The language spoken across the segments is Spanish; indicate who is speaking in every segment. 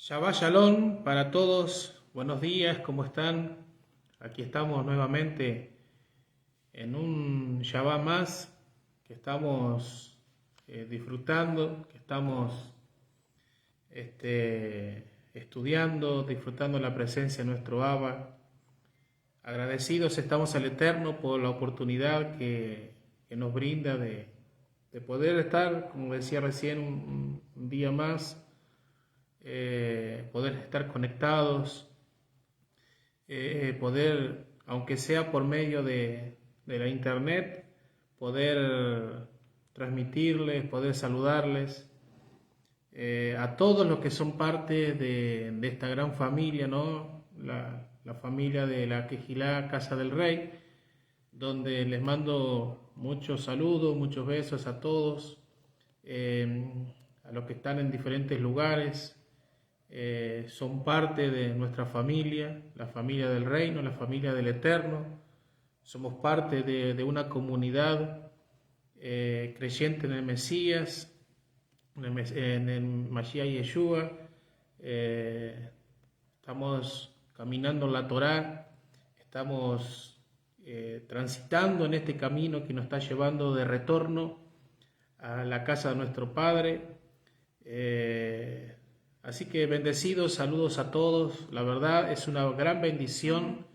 Speaker 1: Shabbat Shalom para todos, buenos días, ¿cómo están? Aquí estamos nuevamente en un Shabbat más que estamos disfrutando, que estamos estudiando, disfrutando la presencia de nuestro Abba. Agradecidos estamos al Eterno por la oportunidad que nos brinda de poder estar, como decía recién, un día más, poder estar conectados, poder, aunque sea por medio de la internet, poder transmitirles, poder saludarles a todos los que son parte de esta gran familia, ¿no? La familia de la Quejilá Casa del Rey, donde les mando muchos saludos, muchos besos a todos, a los que están en diferentes lugares. Son parte de nuestra familia, la familia del reino, la familia del eterno. Somos parte de una comunidad creyente en el Mesías, en el Mashiach Yeshua. Estamos caminando en la Torá, estamos transitando en este camino que nos está llevando de retorno a la casa de nuestro Padre. Así que bendecidos, saludos a todos. La verdad es una gran bendición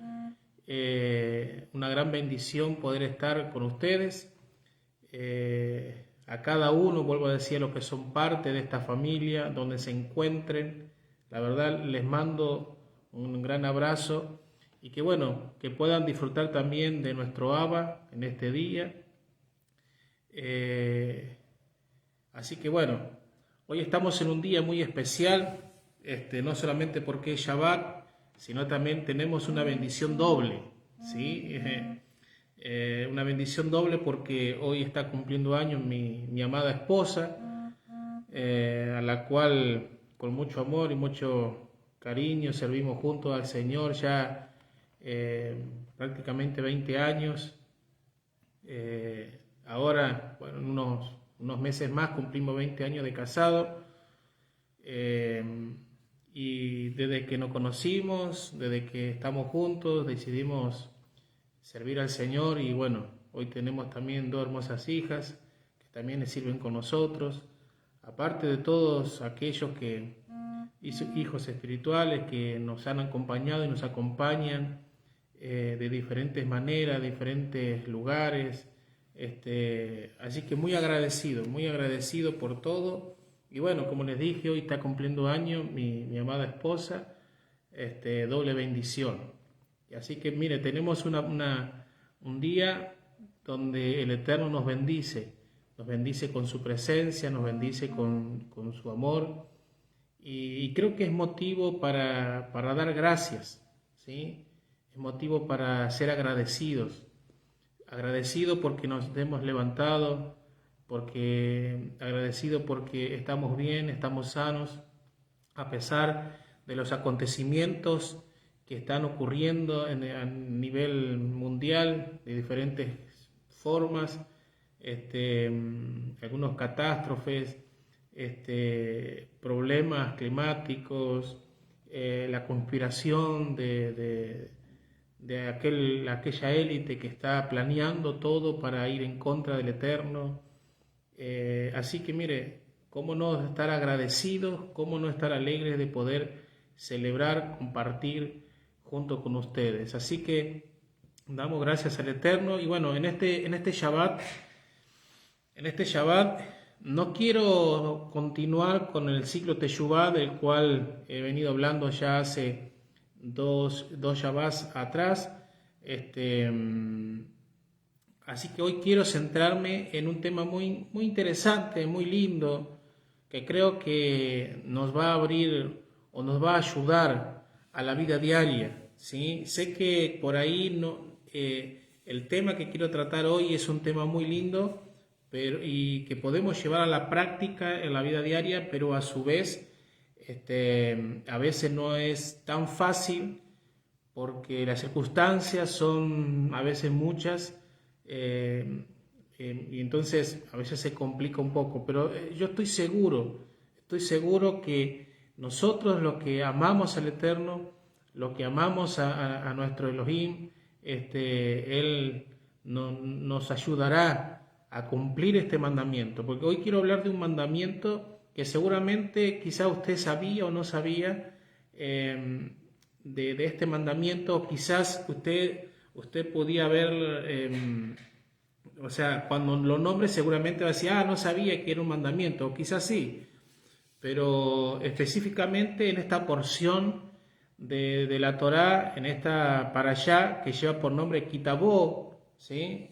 Speaker 1: poder estar con ustedes. A cada uno, vuelvo a decir, a los que son parte de esta familia, donde se encuentren, la verdad les mando un gran abrazo y que bueno, que puedan disfrutar también de nuestro Abba en este día. Así que bueno, hoy estamos en un día muy especial, no solamente porque es Shabbat, sino también tenemos una bendición doble, ¿sí? Una bendición doble porque hoy está cumpliendo años mi amada esposa, a la cual con mucho amor y mucho cariño servimos juntos al Señor ya prácticamente 20 años. Ahora, bueno, en unos meses más cumplimos 20 años de casado. Y desde que nos conocimos, desde que estamos juntos, decidimos servir al Señor y bueno, hoy tenemos también dos hermosas hijas que también le sirven con nosotros, aparte de todos aquellos hijos espirituales que nos han acompañado y nos acompañan de diferentes maneras, diferentes lugares. Así que muy agradecido por todo. Y bueno, como les dije, hoy está cumpliendo años mi amada esposa, doble bendición. Y así que mire, tenemos un día donde el Eterno nos bendice con su presencia, nos bendice con su amor. Y creo que es motivo para dar gracias, ¿sí? Es motivo para ser agradecidos. Agradecido porque nos hemos levantado, agradecido porque estamos bien, estamos sanos, a pesar de los acontecimientos que están ocurriendo a nivel mundial de diferentes formas, algunos catástrofes, problemas climáticos, la conspiración de aquella élite que está planeando todo para ir en contra del Eterno. Así que mire, cómo no estar agradecidos, cómo no estar alegres de poder celebrar, compartir junto con ustedes. Así que damos gracias al Eterno. Y bueno, en este Shabbat no quiero continuar con el ciclo Teshuvah del cual he venido hablando ya hace dos Shabbats atrás. Así que hoy quiero centrarme en un tema muy, muy interesante, muy lindo, que creo que nos va a abrir o nos va a ayudar a la vida diaria, ¿sí? Sé que por ahí el tema que quiero tratar hoy es un tema muy lindo y que podemos llevar a la práctica en la vida diaria, pero a su vez a veces no es tan fácil porque las circunstancias son a veces muchas. Y entonces a veces se complica un poco, pero yo estoy seguro que nosotros los que amamos al Eterno, los que amamos a nuestro Elohim, Él nos ayudará a cumplir este mandamiento, porque hoy quiero hablar de un mandamiento que seguramente quizá usted sabía o no sabía de este mandamiento, quizás usted podía ver, o sea, cuando lo nombre seguramente va a decir, no sabía que era un mandamiento, o quizás sí, pero específicamente en esta porción de la Torá, en esta parashá que lleva por nombre Kitabó, ¿sí?,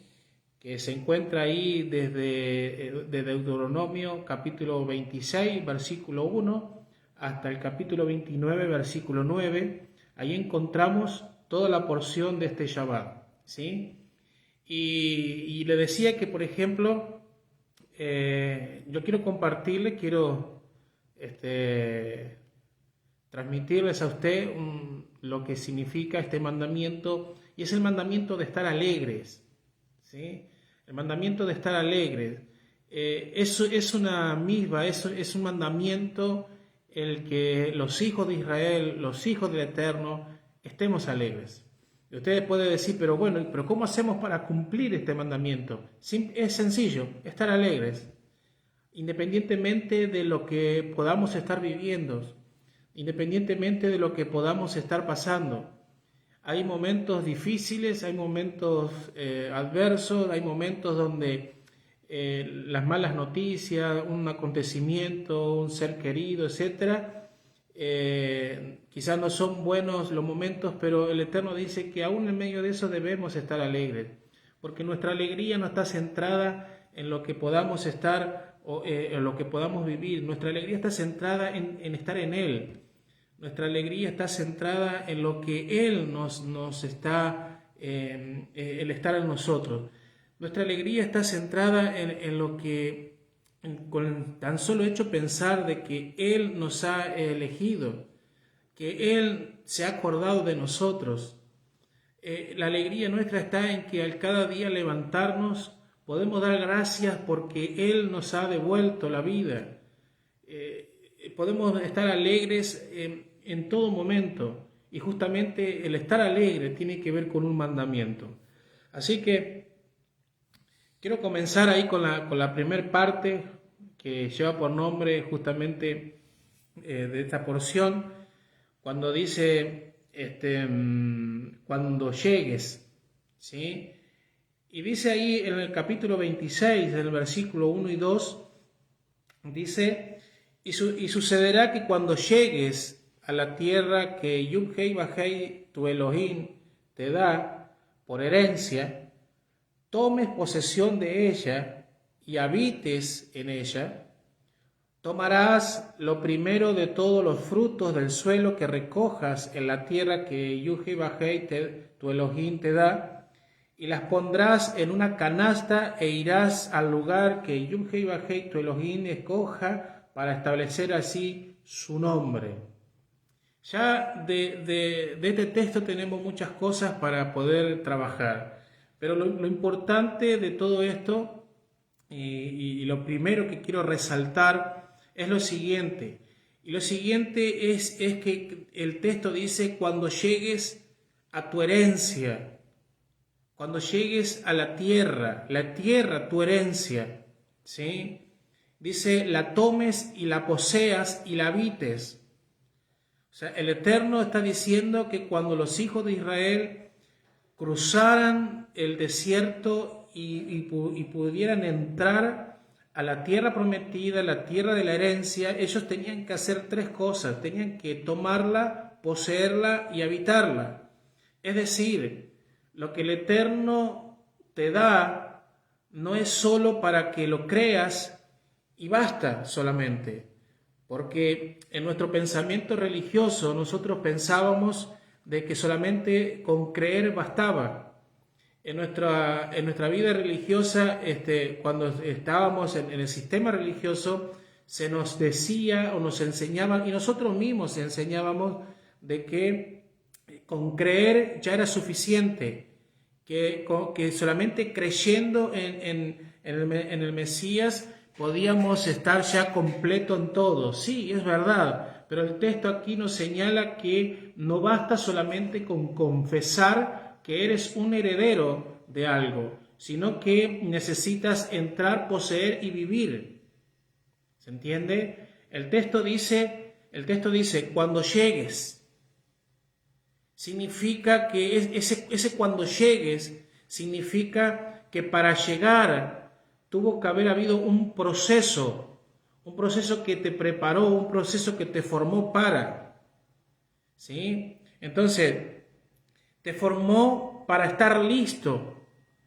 Speaker 1: que se encuentra ahí desde Deuteronomio capítulo 26, versículo 1, hasta el capítulo 29, versículo 9, ahí encontramos toda la porción de este Shabbat, ¿sí? Y le decía que, por ejemplo, yo quiero compartirle, quiero transmitirles a usted lo que significa este mandamiento, y es el mandamiento de estar alegres, ¿sí? El mandamiento de estar alegres. Eso es una misma, es un mandamiento el que los hijos de Israel, los hijos del Eterno, estemos alegres. Y ustedes pueden decir, pero bueno, ¿pero cómo hacemos para cumplir este mandamiento? Es sencillo, estar alegres, independientemente de lo que podamos estar viviendo, independientemente de lo que podamos estar pasando. Hay momentos difíciles, hay momentos adversos, hay momentos donde las malas noticias, un acontecimiento, un ser querido, etcétera, quizás no son buenos los momentos, pero el Eterno dice que aún en medio de eso debemos estar alegres, porque nuestra alegría no está centrada en lo que podamos estar o en lo que podamos vivir. Nuestra alegría está centrada en estar en Él. Nuestra alegría está centrada en lo que Él nos está, el estar en nosotros. Nuestra alegría está centrada en lo que, con tan solo hecho pensar de que Él nos ha elegido, que Él se ha acordado de nosotros. La alegría nuestra está en que al cada día levantarnos podemos dar gracias porque Él nos ha devuelto la vida. Podemos estar alegres en todo momento, y justamente el estar alegre tiene que ver con un mandamiento. Así que quiero comenzar ahí con la primera parte que lleva por nombre justamente de esta porción, cuando dice cuando llegues, ¿sí? Y dice ahí en el capítulo 26, del versículo 1 y 2, dice, y sucederá que cuando llegues a la tierra que Yud-Hei Vah-Hei, tu Elohim, te da por herencia, tomes posesión de ella y habites en ella, tomarás lo primero de todos los frutos del suelo que recojas en la tierra que Yud-Hei Vah-Hei, tu Elohim, te da, y las pondrás en una canasta e irás al lugar que Yud-Hei Vah-Hei, tu Elohim, escoja para establecer así su nombre. Ya de este texto tenemos muchas cosas para poder trabajar, pero lo importante de todo esto y lo primero que quiero resaltar es lo siguiente. Y lo siguiente es que el texto dice cuando llegues a tu herencia, cuando llegues a la tierra, tu herencia, ¿sí? Dice la tomes y la poseas y la habites. O sea, el Eterno está diciendo que cuando los hijos de Israel cruzaran el desierto y pudieran entrar a la tierra prometida, la tierra de la herencia, ellos tenían que hacer tres cosas. Tenían que tomarla, poseerla y habitarla. Es decir, lo que el Eterno te da no es solo para que lo creas y basta solamente. Porque en nuestro pensamiento religioso nosotros pensábamos de que solamente con creer bastaba. En nuestra vida religiosa, cuando estábamos en el sistema religioso, se nos decía o nos enseñaban, y nosotros mismos enseñábamos, de que con creer ya era suficiente, que solamente creyendo en el Mesías podíamos estar ya completo en todo. Sí, es verdad, pero el texto aquí nos señala que no basta solamente con confesar que eres un heredero de algo, sino que necesitas entrar, poseer y vivir. ¿Se entiende? El texto dice, cuando llegues. Significa que ese cuando llegues, significa que para llegar tuvo que haber habido un proceso que te preparó, un proceso que te formó para. ¿Sí? Entonces, te formó para estar listo.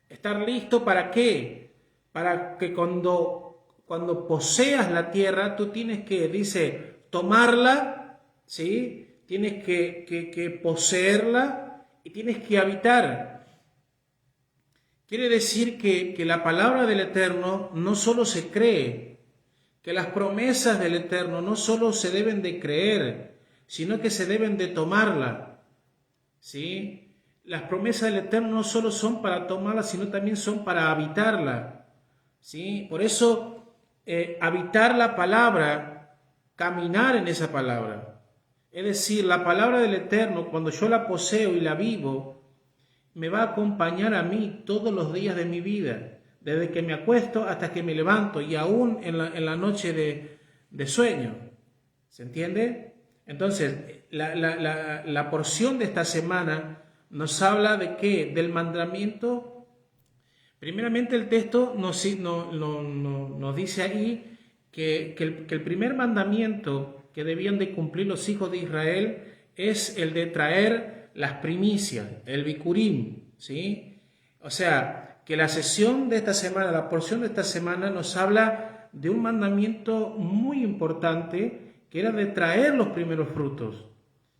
Speaker 1: ¿Estar listo para qué? Para que cuando poseas la tierra, tú tienes que, dice, tomarla, ¿sí? Tienes que poseerla y tienes que habitar. Quiere decir que la palabra del Eterno no solo se cree, que las promesas del Eterno no solo se deben de creer, sino que se deben de tomarla. ¿Sí? Las promesas del Eterno no solo son para tomarla, sino también son para habitarla. ¿Sí? Por eso, habitar la palabra, caminar en esa palabra. Es decir, la palabra del Eterno, cuando yo la poseo y la vivo, me va a acompañar a mí todos los días de mi vida, desde que me acuesto hasta que me levanto y aún en la noche de sueño. ¿Se entiende? Entonces, la porción de esta semana nos habla de ¿qué? Del mandamiento. Primeramente el texto nos dice ahí que el primer mandamiento que debían de cumplir los hijos de Israel es el de traer las primicias, el bikurim, ¿sí? O sea, que la sesión de esta semana, la porción de esta semana nos habla de un mandamiento muy importante que era de traer los primeros frutos,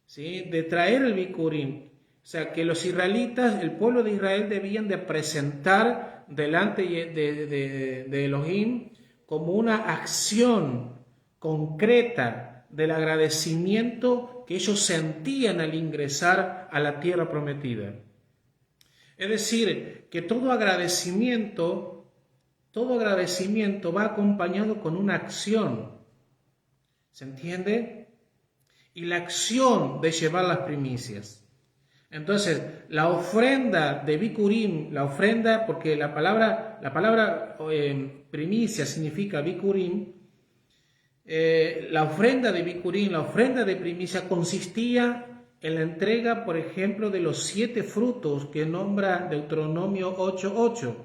Speaker 1: ¿sí? De traer el bikurim. O sea, que los israelitas, el pueblo de Israel debían de presentar delante de Elohim como una acción concreta del agradecimiento que ellos sentían al ingresar a la tierra prometida. Es decir, que todo agradecimiento va acompañado con una acción. ¿Se entiende? Y la acción de llevar las primicias. Entonces, la ofrenda de Bikurim, la ofrenda, porque la palabra primicia significa Bikurim, la ofrenda de Bikurim, la ofrenda de primicia, consistía en la entrega, por ejemplo, de los 7 frutos que nombra Deuteronomio 8:8,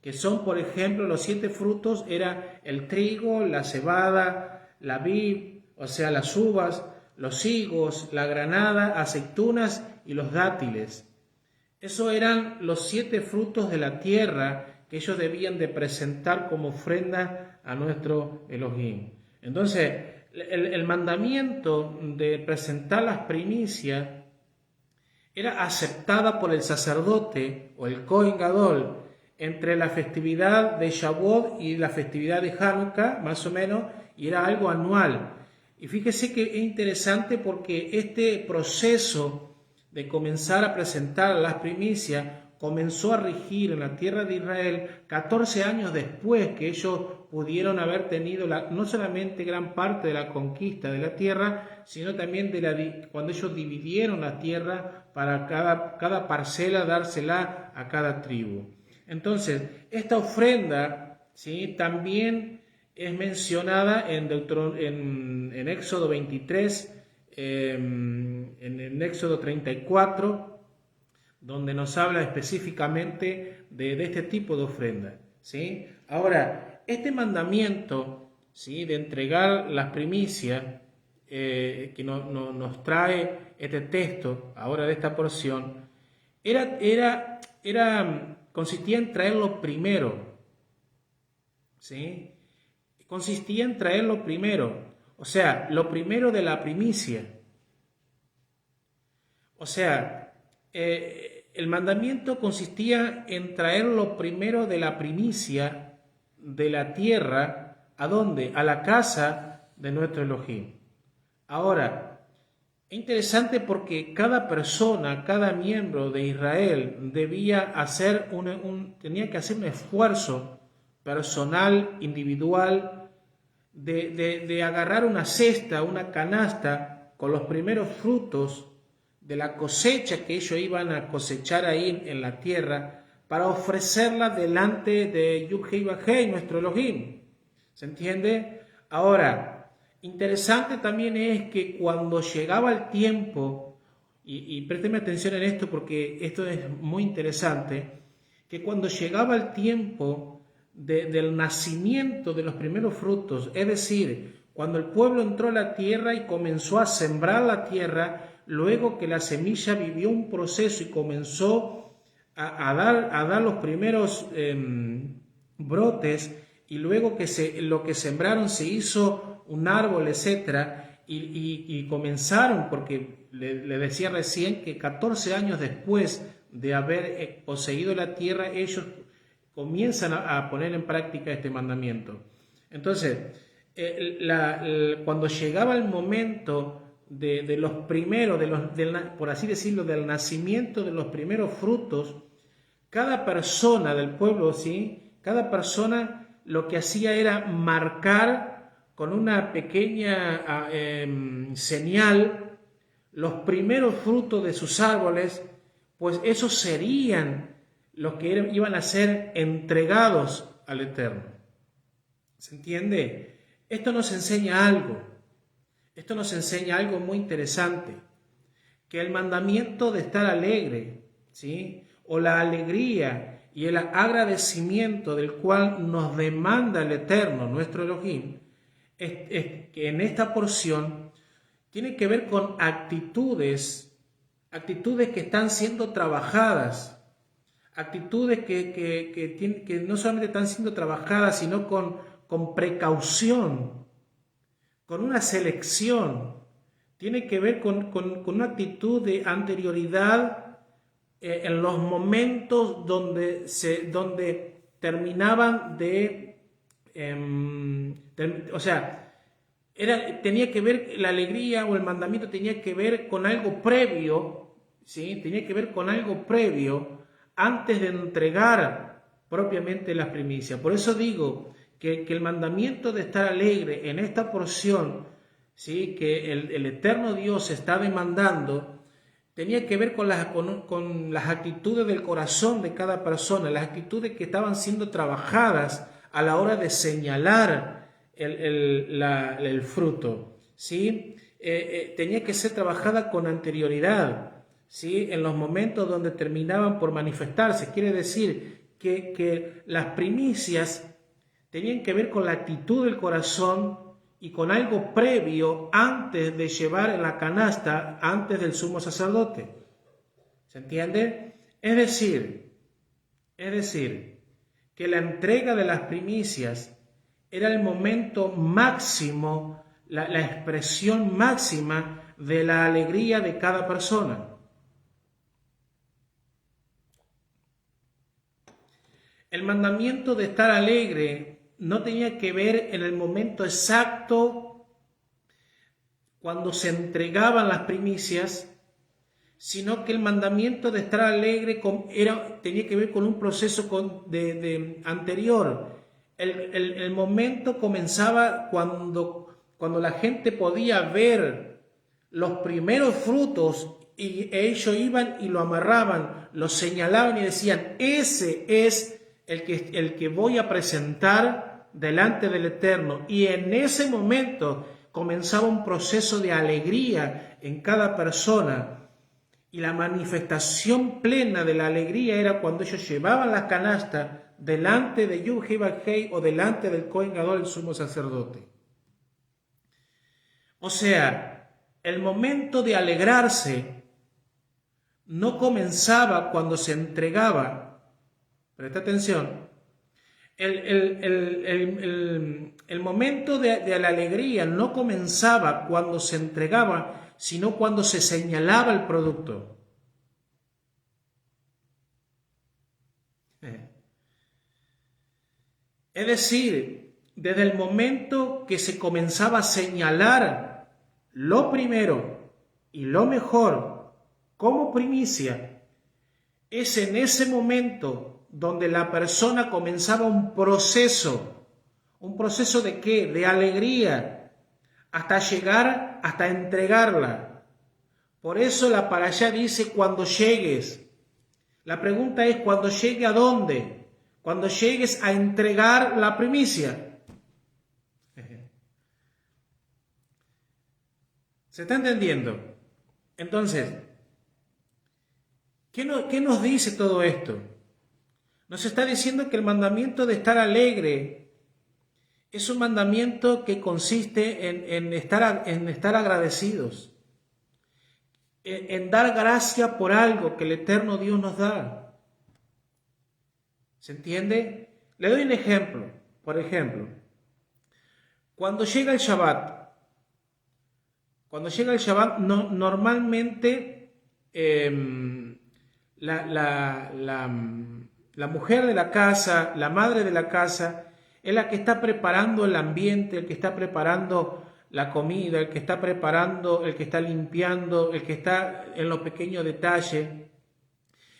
Speaker 1: que son, por ejemplo, los 7 frutos, era el trigo, la cebada, la vid, o sea, las uvas, los higos, la granada, aceitunas y los dátiles. Esos eran los 7 frutos de la tierra que ellos debían de presentar como ofrenda a nuestro Elohim. Entonces, el mandamiento de presentar las primicias era aceptada por el sacerdote o el Kohen Gadol entre la festividad de Shavuot y la festividad de Hanukkah, más o menos, y era algo anual. Y fíjese que es interesante porque este proceso de comenzar a presentar las primicias comenzó a regir en la tierra de Israel 14 años después que ellos pudieron haber tenido no solamente gran parte de la conquista de la tierra, sino también cuando ellos dividieron la tierra para cada parcela dársela a cada tribu. Entonces, esta ofrenda, ¿sí?, también es mencionada en Éxodo 23, en Éxodo 34, donde nos habla específicamente de este tipo de ofrenda, ¿sí? Ahora, este mandamiento, ¿sí?, de entregar las primicias que nos trae este texto, ahora de esta porción, consistía en traerlo primero, ¿sí? Consistía en traerlo primero, o sea, lo primero de la primicia. O sea, el mandamiento consistía en traer lo primero de la primicia de la tierra, ¿a dónde? A la casa de nuestro Elohim. Ahora, es interesante porque cada persona, cada miembro de Israel tenía que hacer un esfuerzo personal, individual, de agarrar una cesta, una canasta con los primeros frutos de la cosecha que ellos iban a cosechar ahí en la tierra, para ofrecerla delante de Yud-Heh-Vah-Heh, nuestro Elohim. ¿Se entiende? Ahora, interesante también es que cuando llegaba el tiempo, y présteme atención en esto porque esto es muy interesante, que cuando llegaba el tiempo del nacimiento de los primeros frutos, es decir, cuando el pueblo entró a la tierra y comenzó a sembrar la tierra, luego que la semilla vivió un proceso y comenzó a dar los primeros brotes, y luego que lo que sembraron se hizo un árbol, etcétera, y comenzaron, porque le decía recién que 14 años después de haber poseído la tierra, ellos comienzan a poner en práctica este mandamiento. Entonces, cuando llegaba el momento de los primeros, por así decirlo, del nacimiento de los primeros frutos, cada persona del pueblo, ¿sí? Cada persona lo que hacía era marcar con una pequeña señal los primeros frutos de sus árboles, pues esos serían los que iban a ser entregados al Eterno. ¿Se entiende? Esto nos enseña algo. Esto nos enseña algo muy interesante, que el mandamiento de estar alegre, ¿sí? O la alegría y el agradecimiento del cual nos demanda el Eterno, nuestro Elohim, es que en esta porción tiene que ver con actitudes que están siendo trabajadas, actitudes que no solamente están siendo trabajadas, sino con precaución, con una selección. Tiene que ver con una actitud de anterioridad en los momentos donde terminaban tenía que ver la alegría o el mandamiento, tenía que ver con algo previo, ¿sí? Tenía que ver con algo previo antes de entregar propiamente las primicias. Por eso digo que el mandamiento de estar alegre en esta porción, ¿sí? Que el eterno Dios está demandando, tenía que ver con las actitudes del corazón de cada persona, las actitudes que estaban siendo trabajadas a la hora de señalar el fruto, ¿sí? Tenía que ser trabajada con anterioridad, ¿sí? En los momentos donde terminaban por manifestarse. Quiere decir que las primicias tenían que ver con la actitud del corazón y con algo previo antes de llevar en la canasta, antes del sumo sacerdote. ¿Se entiende? Es decir, que la entrega de las primicias era el momento máximo, la expresión máxima de la alegría de cada persona. El mandamiento de estar alegre no tenía que ver en el momento exacto cuando se entregaban las primicias, sino que el mandamiento de estar alegre tenía que ver con un proceso anterior. El momento comenzaba cuando la gente podía ver los primeros frutos y ellos iban y lo amarraban, lo señalaban y decían: ese es el que voy a presentar delante del Eterno. Y en ese momento comenzaba un proceso de alegría en cada persona, y la manifestación plena de la alegría era cuando ellos llevaban la canasta delante de Yud-Heh-Vah-Heh o delante del Kohen Gadol, el sumo sacerdote. O sea, el momento de alegrarse no comenzaba cuando se entregaba. Presta atención. El momento de la alegría no comenzaba cuando se entregaba, sino cuando se señalaba el producto. Es decir, desde el momento que se comenzaba a señalar lo primero y lo mejor como primicia, es en ese momento donde la persona comenzaba un proceso ¿Un proceso de qué? De alegría, hasta llegar, hasta entregarla. Por eso la parashá dice cuando llegues. La pregunta es cuando llegue a dónde. Cuando llegues a entregar la primicia. ¿Se está entendiendo? Entonces, ¿qué nos dice todo esto? Nos está diciendo que el mandamiento de estar alegre es un mandamiento que consiste en estar agradecidos, en dar gracia por algo que el eterno Dios nos da. ¿Se entiende? Le doy un ejemplo. Por ejemplo, cuando llega el Shabbat, normalmente la mujer de la casa, la madre de la casa, es la que está preparando el ambiente, el que está preparando la comida, el que está preparando, el que está limpiando, el que está en los pequeños detalles.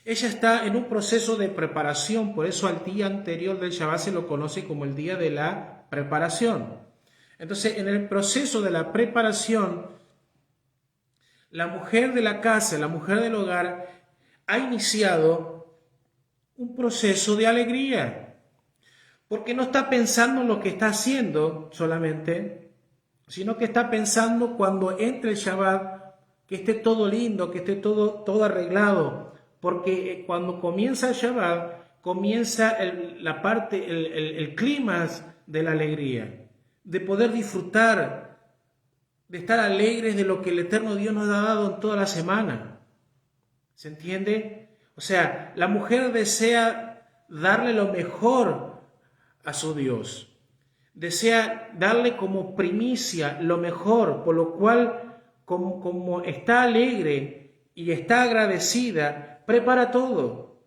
Speaker 1: Ella está en un proceso de preparación, por eso al día anterior del Shabbat se lo conoce como el día de la preparación. Entonces, en el proceso de la preparación, la mujer de la casa, la mujer del hogar, ha iniciado un proceso de alegría, porque no está pensando en lo que está haciendo solamente, sino que está pensando cuando entre el Shabbat, que esté todo lindo, que esté todo arreglado, porque cuando comienza el Shabbat, comienza el clímax de la alegría, de poder disfrutar, de estar alegres de lo que el eterno Dios nos ha dado en toda la semana. ¿Se entiende? O sea, la mujer desea darle lo mejor a su Dios. Desea darle como primicia lo mejor, por lo cual, como está alegre y está agradecida, prepara todo.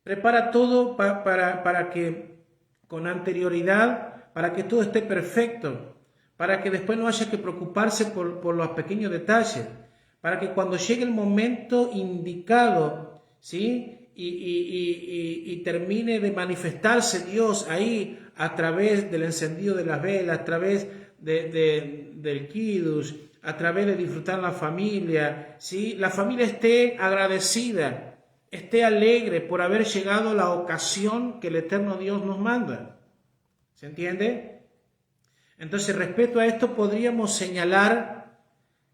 Speaker 1: Prepara todo para que, con anterioridad, para que todo esté perfecto, para que después no haya que preocuparse por los pequeños detalles, para que cuando llegue el momento indicado, ¿sí? y termine de manifestarse Dios ahí a través del encendido de las velas, a través del kiddush, a través de disfrutar la familia, ¿sí? La familia esté agradecida, esté alegre por haber llegado a la ocasión que el eterno Dios nos manda. ¿Se entiende? Entonces, respecto a esto, podríamos señalar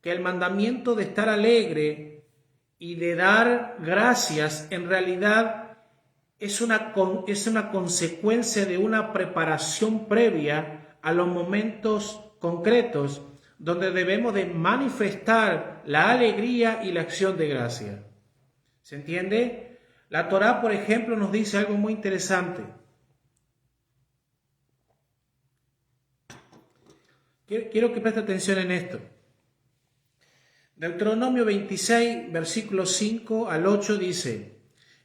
Speaker 1: que el mandamiento de estar alegre y de dar gracias, en realidad es una consecuencia de una preparación previa a los momentos concretos donde debemos de manifestar la alegría y la acción de gracia. ¿Se entiende? La Torá, por ejemplo, nos dice algo muy interesante. Quiero que preste atención en esto. Deuteronomio 26, versículos 5 al 8 dice: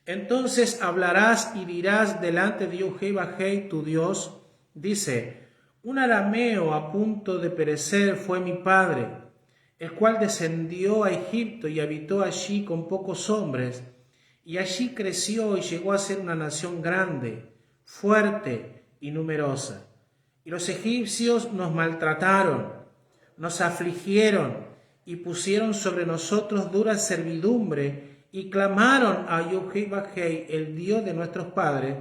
Speaker 1: Entonces hablarás y dirás delante de Jehová tu Dios, dice: Un arameo a punto de perecer fue mi padre, el cual descendió a Egipto y habitó allí con pocos hombres, y allí creció y llegó a ser una nación grande, fuerte y numerosa. Y los egipcios nos maltrataron, nos afligieron y pusieron sobre nosotros dura servidumbre y clamaron a Jehová, el Dios de nuestros padres.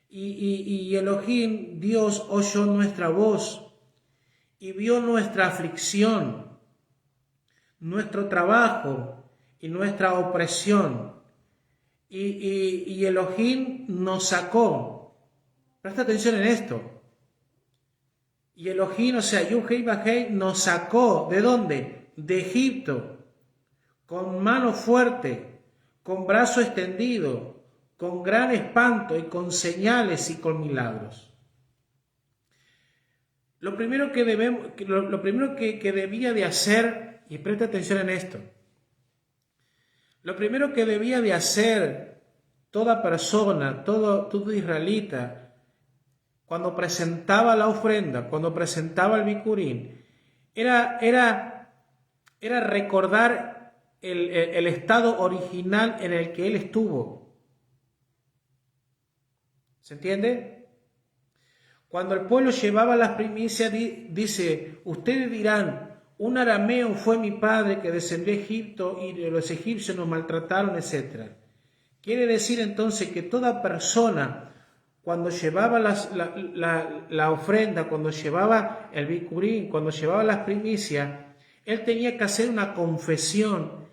Speaker 1: Y Elohim, Dios, oyó nuestra voz y vio nuestra aflicción, nuestro trabajo y nuestra opresión. Y Elohim nos sacó. Presta atención en esto. Y Elohim, o sea, Yud-Heh-Vah-Heh, nos sacó, ¿de dónde? De Egipto, con mano fuerte, con brazo extendido, con gran espanto y con señales y con milagros. Lo primero que debía de hacer, y presta atención en esto, lo primero que debía de hacer toda persona, todo israelita, cuando presentaba la ofrenda, cuando presentaba el bikurín, era recordar el estado original en el que él estuvo. ¿Se entiende?
Speaker 2: Cuando el pueblo llevaba las primicias, dice, ustedes dirán, un arameo fue mi padre que descendió a Egipto y los egipcios nos maltrataron, etc. Quiere decir entonces que toda persona, cuando llevaba la ofrenda, cuando llevaba el bicurín, cuando llevaba las primicias, él tenía que hacer una confesión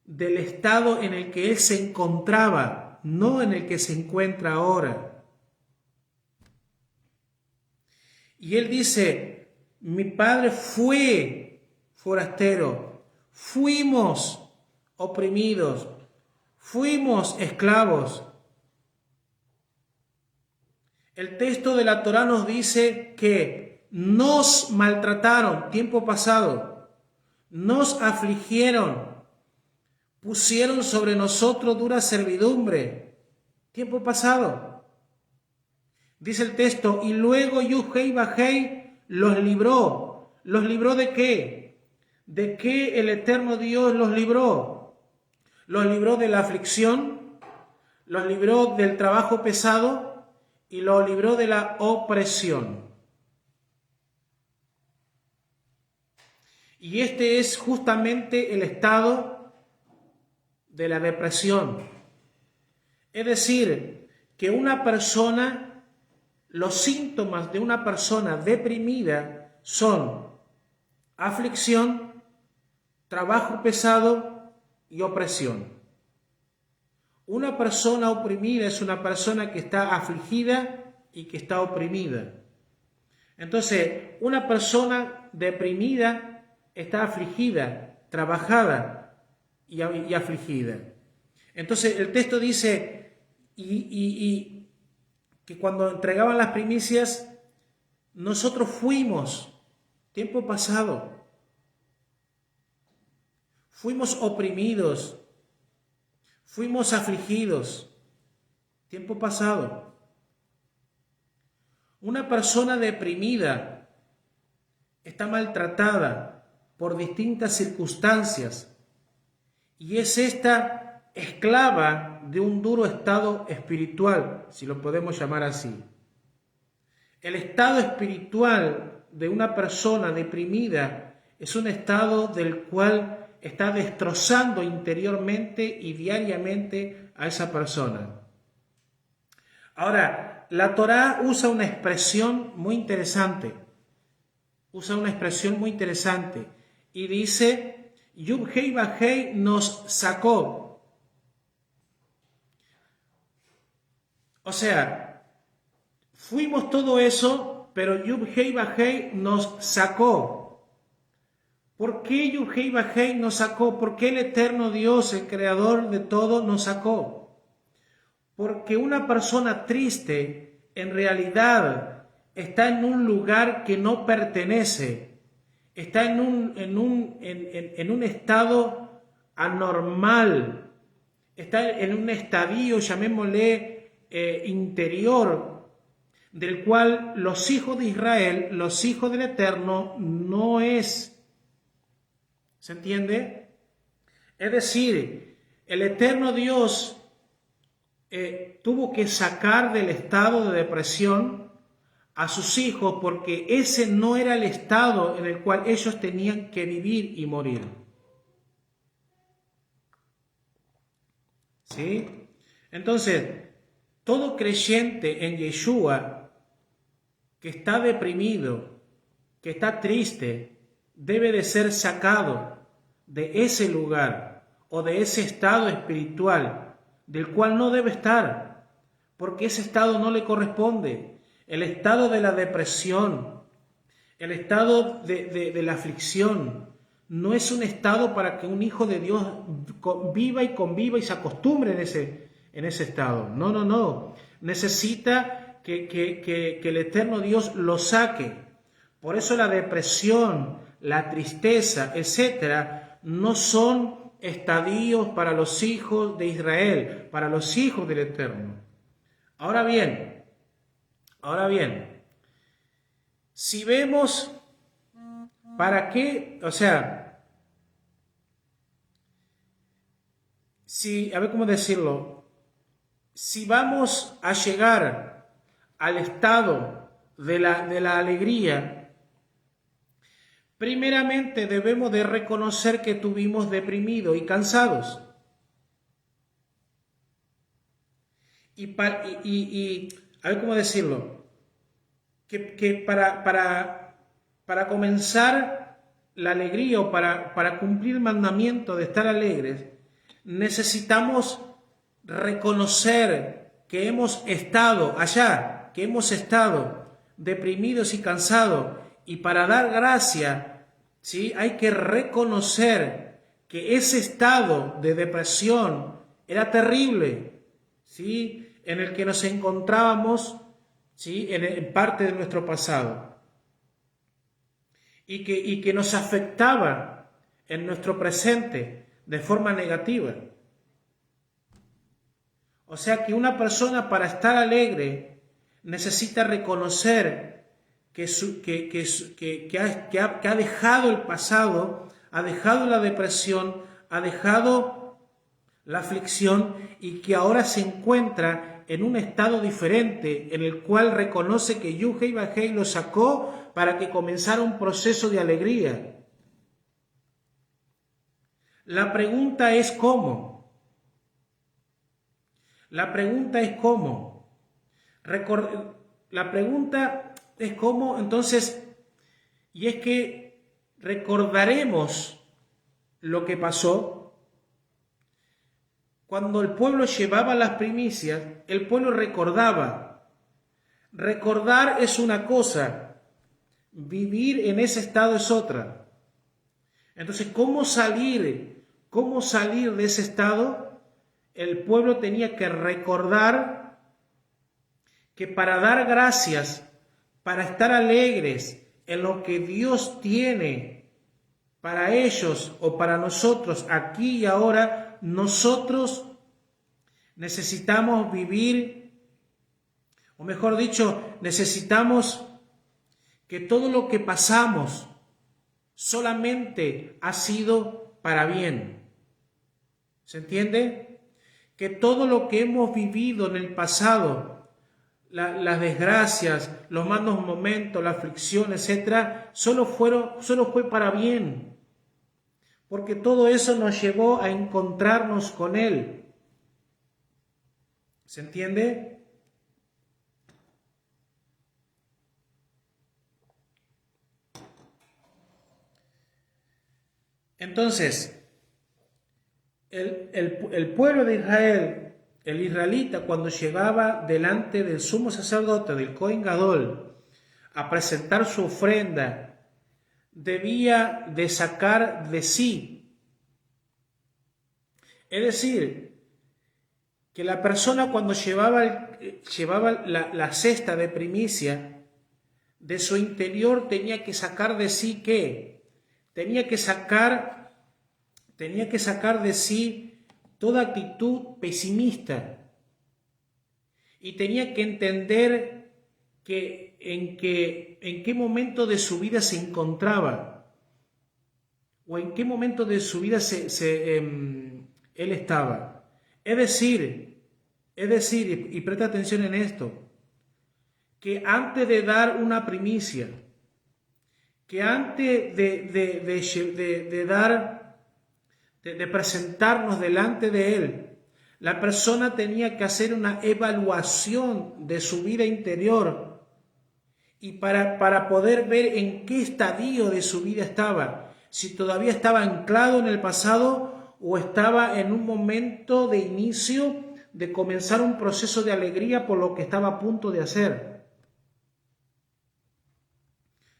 Speaker 2: del estado en el que él se encontraba, no en el que se encuentra ahora. Y él dice, mi padre fue forastero, fuimos oprimidos, fuimos esclavos. El texto de la Torá nos dice que nos maltrataron, tiempo pasado, nos afligieron, pusieron sobre nosotros dura servidumbre, tiempo pasado. Dice el texto, y luego Yud-Hei Vah-Hei los libró. ¿Los libró de qué? ¿De qué el eterno Dios los libró? Los libró de la aflicción, los libró del trabajo pesado y los libró de la opresión. Y este es justamente el estado de la depresión. Es decir, que una persona... Los síntomas de una persona deprimida son aflicción, trabajo pesado y opresión. Una persona oprimida es una persona que está afligida y que está oprimida. Entonces, una persona deprimida está afligida, trabajada y afligida. Entonces, el texto dice, que cuando entregaban las primicias, nosotros fuimos, tiempo pasado, fuimos oprimidos, fuimos afligidos, tiempo pasado. Una persona deprimida está maltratada por distintas circunstancias y es esta esclava de un duro estado espiritual, si lo podemos llamar así. El estado espiritual de una persona deprimida es un estado del cual está destrozando interiormente y diariamente a esa persona. Ahora, la Torá usa una expresión muy interesante. Y dice, Yud-Hei Vah-Hei nos sacó. O sea, fuimos todo eso, pero Yud-Hei Vah-Hei nos sacó. ¿Por qué Yud-Hei Vah-Hei nos sacó? ¿Por qué el eterno Dios, el creador de todo, nos sacó? Porque una persona triste, en realidad, está en un lugar que no pertenece. Está en un estado anormal. Está en un estadio, llamémosle, interior, del cual los hijos de Israel, los hijos del Eterno, no es. ¿Se entiende? Es decir, el Eterno Dios tuvo que sacar del estado de depresión a sus hijos porque ese no era el estado en el cual ellos tenían que vivir y morir. ¿Sí? Entonces, todo creyente en Yeshua que está deprimido, que está triste, debe de ser sacado de ese lugar o de ese estado espiritual del cual no debe estar, porque ese estado no le corresponde. El estado de la depresión, el estado de la aflicción, no es un estado para que un hijo de Dios viva y conviva y se acostumbre en ese estado. No. Necesita que el eterno Dios lo saque. Por eso la depresión, la tristeza, etcétera, no son estadios para los hijos de Israel, para los hijos del Eterno. Ahora bien, si vemos para qué, o sea, a ver cómo decirlo, si vamos a llegar al estado de la alegría, primeramente debemos de reconocer que estuvimos deprimidos y cansados. Y a ver cómo decirlo, que para comenzar la alegría o para cumplir el mandamiento de estar alegres, necesitamos reconocer que hemos estado allá, que hemos estado deprimidos y cansados, y para dar gracia, ¿sí? Hay que reconocer que ese estado de depresión era terrible, ¿sí? En el que nos encontrábamos, ¿sí? En parte de nuestro pasado, y que nos afectaba en nuestro presente de forma negativa. O sea que una persona, para estar alegre, necesita reconocer que ha dejado el pasado, ha dejado la depresión, ha dejado la aflicción, y que ahora se encuentra en un estado diferente, en el cual reconoce que Yud-Heh Vah-Heh lo sacó para que comenzara un proceso de alegría. La pregunta es ¿cómo? La pregunta es cómo. La pregunta es cómo, entonces, y es que recordaremos lo que pasó. Cuando el pueblo llevaba las primicias, el pueblo recordaba. Recordar es una cosa, vivir en ese estado es otra. Entonces, ¿cómo salir de ese estado? El pueblo tenía que recordar que para dar gracias, para estar alegres en lo que Dios tiene para ellos o para nosotros aquí y ahora, nosotros necesitamos vivir, o mejor dicho, necesitamos que todo lo que pasamos solamente ha sido para bien. ¿Se entiende? Que todo lo que hemos vivido en el pasado, las desgracias, los malos momentos, la aflicción, etc., solo fue para bien, porque todo eso nos llevó a encontrarnos con Él. ¿Se entiende? Entonces, el pueblo de Israel, el israelita, cuando llegaba delante del sumo sacerdote, del Cohen Gadol, a presentar su ofrenda, debía de sacar de sí. Es decir, que la persona, cuando llevaba la cesta de primicia, de su interior tenía que sacar de sí ¿qué? Tenía que sacar de sí toda actitud pesimista, y tenía que entender en qué momento de su vida se encontraba, o en qué momento de su vida él estaba. Es decir, y presta atención en esto, que antes de dar una primicia, que antes de presentarnos delante de Él, la persona tenía que hacer una evaluación de su vida interior, y para poder ver en qué estadio de su vida estaba, si todavía estaba anclado en el pasado o estaba en un momento de inicio de comenzar un proceso de alegría por lo que estaba a punto de hacer.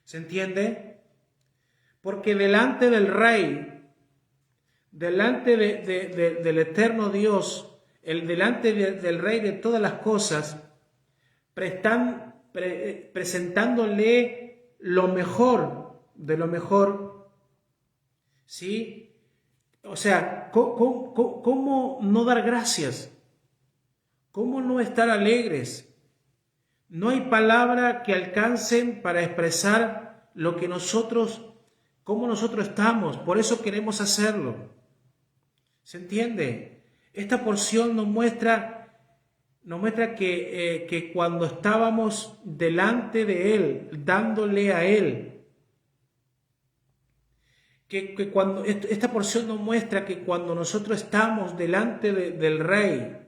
Speaker 2: ¿Se entiende? Porque delante del Rey, delante del eterno Dios, delante del Rey de todas las cosas, presentándole lo mejor de lo mejor, ¿sí? O sea, ¿cómo no dar gracias? ¿Cómo no estar alegres? No hay palabra que alcancen para expresar cómo nosotros estamos. Por eso queremos hacerlo. ¿Se entiende? Esta porción nos muestra nos muestra que cuando estábamos delante de Él, dándole a Él, que cuando esta porción nos muestra que cuando nosotros estamos delante del Rey,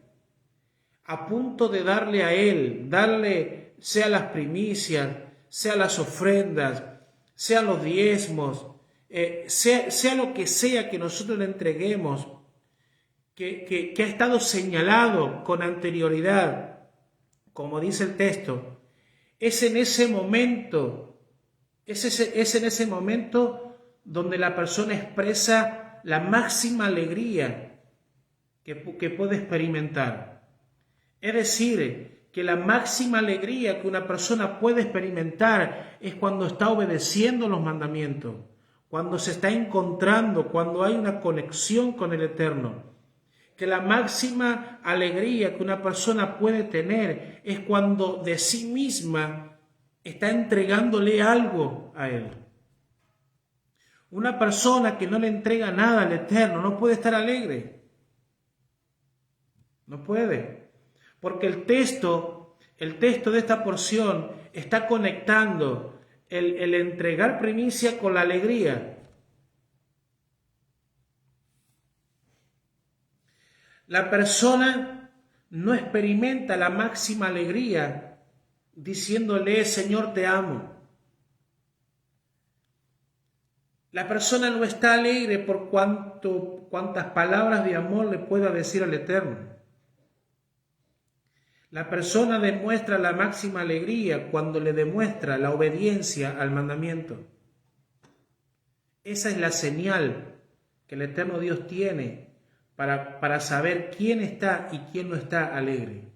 Speaker 2: a punto de darle a Él, darle sea las primicias, sea las ofrendas, sea los diezmos, sea lo que sea que nosotros le entreguemos, que ha estado señalado con anterioridad, como dice el texto, es en ese momento, es en ese momento donde la persona expresa la máxima alegría que puede experimentar. Es decir, que la máxima alegría que una persona puede experimentar es cuando está obedeciendo los mandamientos, cuando se está encontrando, cuando hay una conexión con el Eterno. Que la máxima alegría que una persona puede tener es cuando de sí misma está entregándole algo a Él. Una persona que no le entrega nada al Eterno no puede estar alegre. No puede. Porque el texto de esta porción está conectando el entregar primicia con la alegría. La persona no experimenta la máxima alegría diciéndole, Señor, te amo. La persona no está alegre por cuantas palabras de amor le pueda decir al Eterno. La persona demuestra la máxima alegría cuando le demuestra la obediencia al mandamiento. Esa es la señal que el Eterno Dios tiene para saber quién está y quién no está alegre.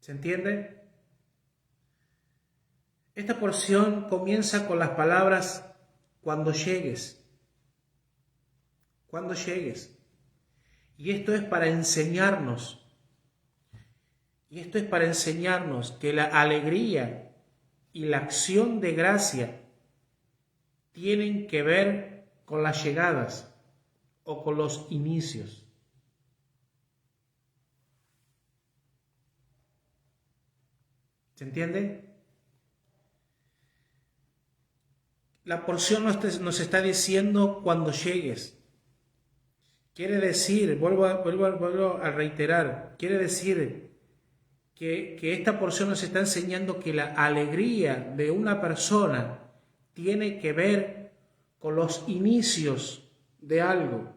Speaker 2: ¿Se entiende? Esta porción comienza con las palabras cuando llegues. Cuando llegues. Y esto es para enseñarnos. Que la alegría y la acción de gracia tienen que ver con las llegadas o con los inicios. ¿Se entiende? La porción nos está diciendo cuando llegues. Quiere decir, vuelvo a reiterar, quiere decir que esta porción nos está enseñando que la alegría de una persona tiene que ver con los inicios de algo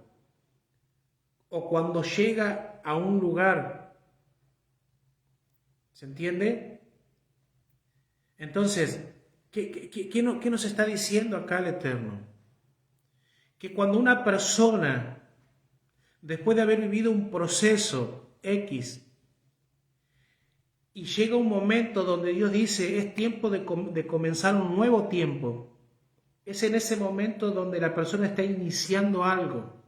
Speaker 2: o cuando llega a un lugar. ¿Se entiende? Entonces, ¿qué nos está diciendo acá el Eterno? Que cuando una persona, después de haber vivido un proceso X, y llega un momento donde Dios dice, es tiempo de comenzar un nuevo tiempo, es en ese momento donde la persona está iniciando algo.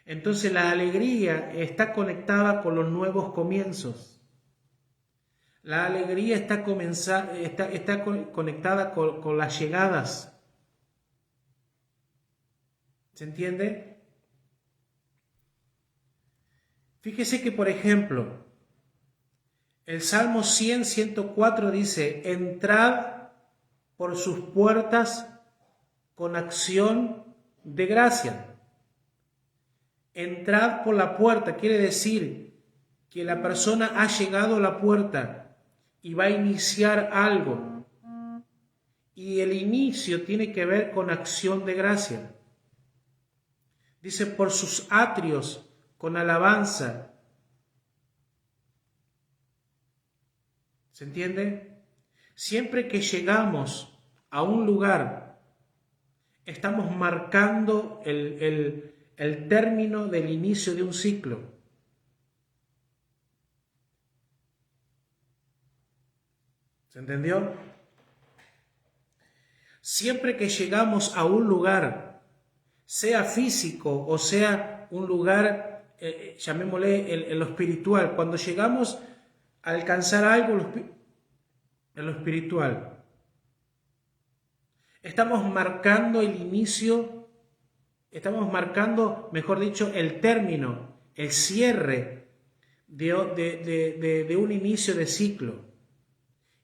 Speaker 2: Entonces la alegría está conectada con los nuevos comienzos. La alegría está conectada con las llegadas. ¿Se entiende? Fíjese que, por ejemplo, el Salmo 100, 104 dice, entrad por sus puertas con acción de gracia. Entrad por la puerta, quiere decir que la persona ha llegado a la puerta y va a iniciar algo. Y el inicio tiene que ver con acción de gracia. Dice, por sus atrios, con alabanza. ¿Se entiende? Siempre que llegamos a un lugar, estamos marcando el término del inicio de un ciclo. ¿Se entendió? Siempre que llegamos a un lugar, sea físico o sea un lugar, llamémosle en lo espiritual, cuando llegamos a alcanzar algo en lo espiritual, Estamos marcando el inicio, estamos marcando, mejor dicho, el término, el cierre de un inicio de ciclo.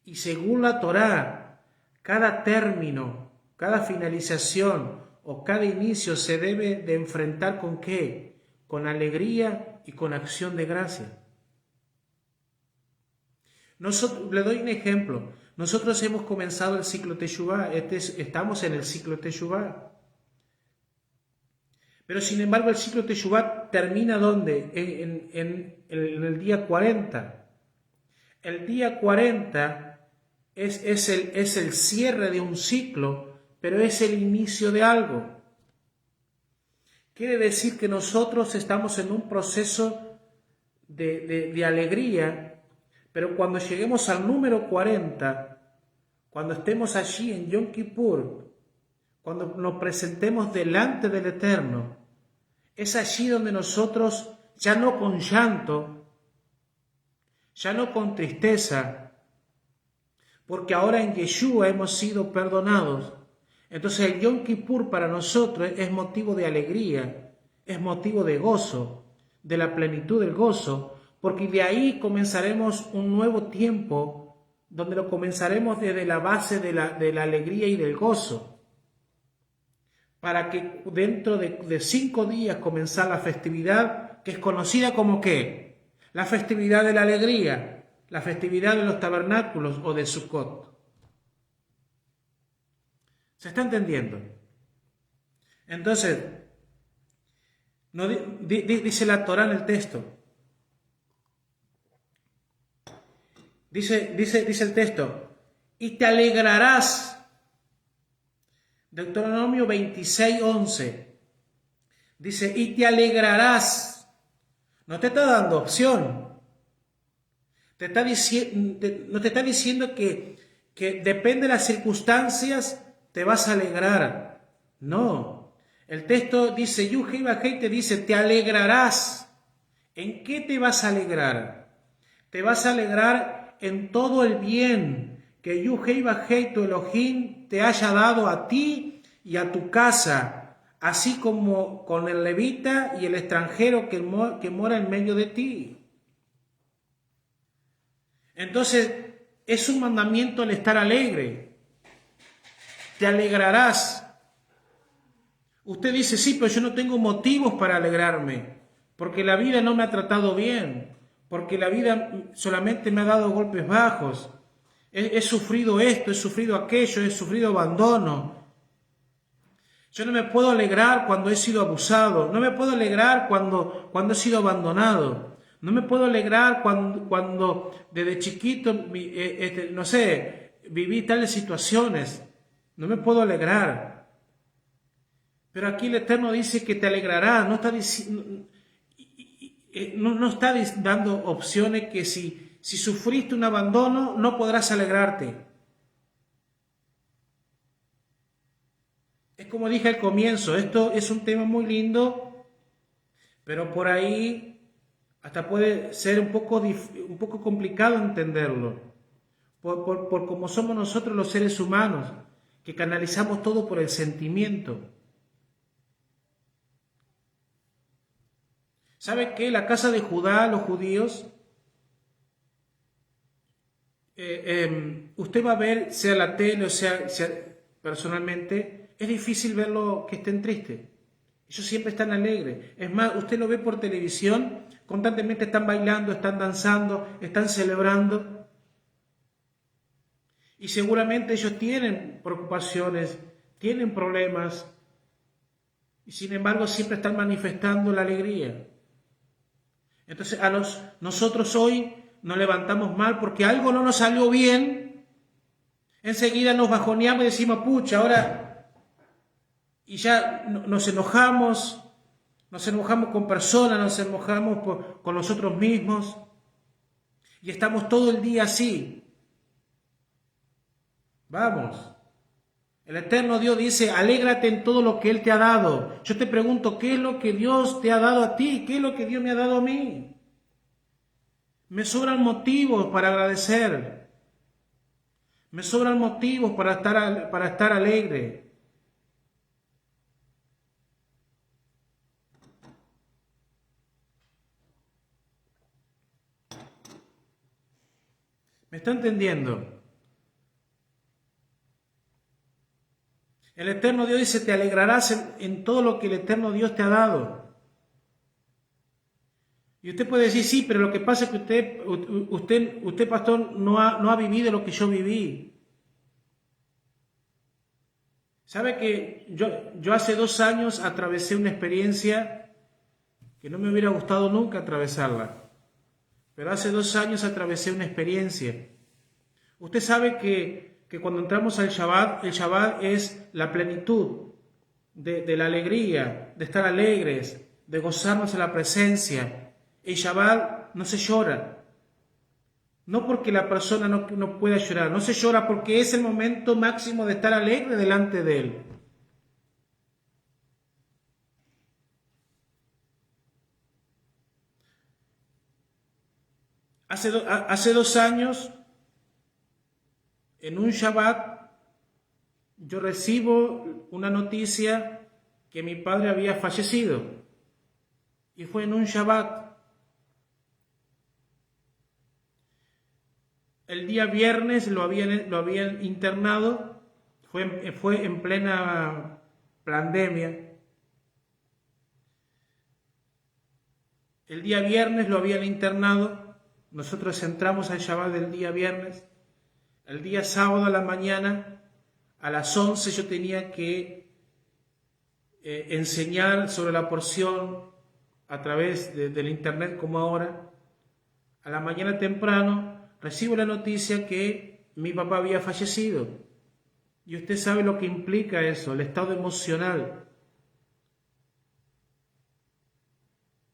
Speaker 2: Y según la Torá, cada término, cada finalización o cada inicio se debe de enfrentar ¿con qué? Con alegría y con acción de gracia. Le doy un ejemplo. Nosotros hemos comenzado el ciclo Teshuvá, estamos en el ciclo Teshuvá. Pero sin embargo el ciclo Teshuvá termina ¿dónde? En el día 40. El día 40 es el cierre de un ciclo, pero es el inicio de algo. Quiere decir que nosotros estamos en un proceso de alegría, pero cuando lleguemos al número 40, cuando estemos allí en Yom Kippur, cuando nos presentemos delante del Eterno, es allí donde nosotros, ya no con llanto, ya no con tristeza, porque ahora en Yeshua hemos sido perdonados. Entonces el Yom Kippur para nosotros es motivo de alegría, es motivo de gozo, de la plenitud del gozo, porque de ahí comenzaremos un nuevo tiempo, donde lo comenzaremos desde la base de la alegría y del gozo, para que dentro de 5 días comenzar la festividad que es conocida como ¿qué? La festividad de la alegría, la festividad de los tabernáculos o de Sukkot. ¿Se está entendiendo? Entonces, no, dice la Torá en el texto, dice el texto, y te alegrarás. Deuteronomio 26:11 dice, y te alegrarás. No te está dando opción. No te está diciendo que depende de las circunstancias te vas a alegrar. No. El texto dice, Yuhei Bajei te dice, te alegrarás. ¿En qué te vas a alegrar? Te vas a alegrar en todo el bien que Yuhei Bajei, tu Elohim, te haya dado a ti y a tu casa, así como con el levita y el extranjero que mora en medio de ti. Entonces, es un mandamiento el estar alegre. Te alegrarás. Usted dice, sí, pero yo no tengo motivos para alegrarme, porque la vida no me ha tratado bien, porque la vida solamente me ha dado golpes bajos. He sufrido esto, he sufrido aquello, he sufrido abandono. Yo no me puedo alegrar cuando he sido abusado, no me puedo alegrar cuando he sido abandonado, no me puedo alegrar cuando desde chiquito, no sé, viví tales situaciones, no me puedo alegrar. Pero aquí el Eterno dice que te alegrarás, no está dando opciones que si sufriste un abandono, no podrás alegrarte. Es como dije al comienzo, esto es un tema muy lindo, pero por ahí hasta puede ser un poco complicado entenderlo, por cómo somos nosotros los seres humanos, que canalizamos todo por el sentimiento. ¿Sabe qué? La casa de Judá, los judíos, usted va a ver, sea la tele o sea personalmente, es difícil verlo que estén tristes. Ellos siempre están alegres. Es más, usted lo ve por televisión, constantemente están bailando, están danzando, están celebrando. Y seguramente ellos tienen preocupaciones, tienen problemas, y sin embargo siempre están manifestando la alegría. Entonces nosotros hoy nos levantamos mal porque algo no nos salió bien, enseguida nos bajoneamos y decimos, pucha, ahora, y ya nos enojamos con personas, nos enojamos con nosotros mismos, y estamos todo el día así. Vamos. El eterno Dios dice, alégrate en todo lo que Él te ha dado. Yo te pregunto, ¿qué es lo que Dios te ha dado a ti? ¿Qué es lo que Dios me ha dado a mí? Me sobran motivos para agradecer. Me sobran motivos para estar alegre. ¿Me está entendiendo? El eterno Dios dice, te alegrarás en todo lo que el eterno Dios te ha dado. Y usted puede decir, sí, pero lo que pasa es que usted pastor, no ha vivido lo que yo viví. ¿Sabe que yo hace 2 años atravesé una experiencia que no me hubiera gustado nunca atravesarla? Pero hace 2 años atravesé una experiencia. Usted sabe que cuando entramos al Shabbat, el Shabbat es la plenitud de la alegría, de estar alegres, de gozarnos en la presencia. El Shabbat no se llora. No porque la persona no pueda llorar, no se llora porque es el momento máximo de estar alegre delante de Él. Hace 2 años, en un Shabbat, yo recibo una noticia que mi padre había fallecido. Y fue en un Shabbat. El día viernes lo habían internado, fue en plena pandemia. El día viernes lo habían internado, nosotros entramos al Shabbat del día viernes. El día sábado a la mañana, a las 11 yo tenía que enseñar sobre la porción a través del internet como ahora. A la mañana temprano recibo la noticia que mi papá había fallecido. Y usted sabe lo que implica eso, el estado emocional.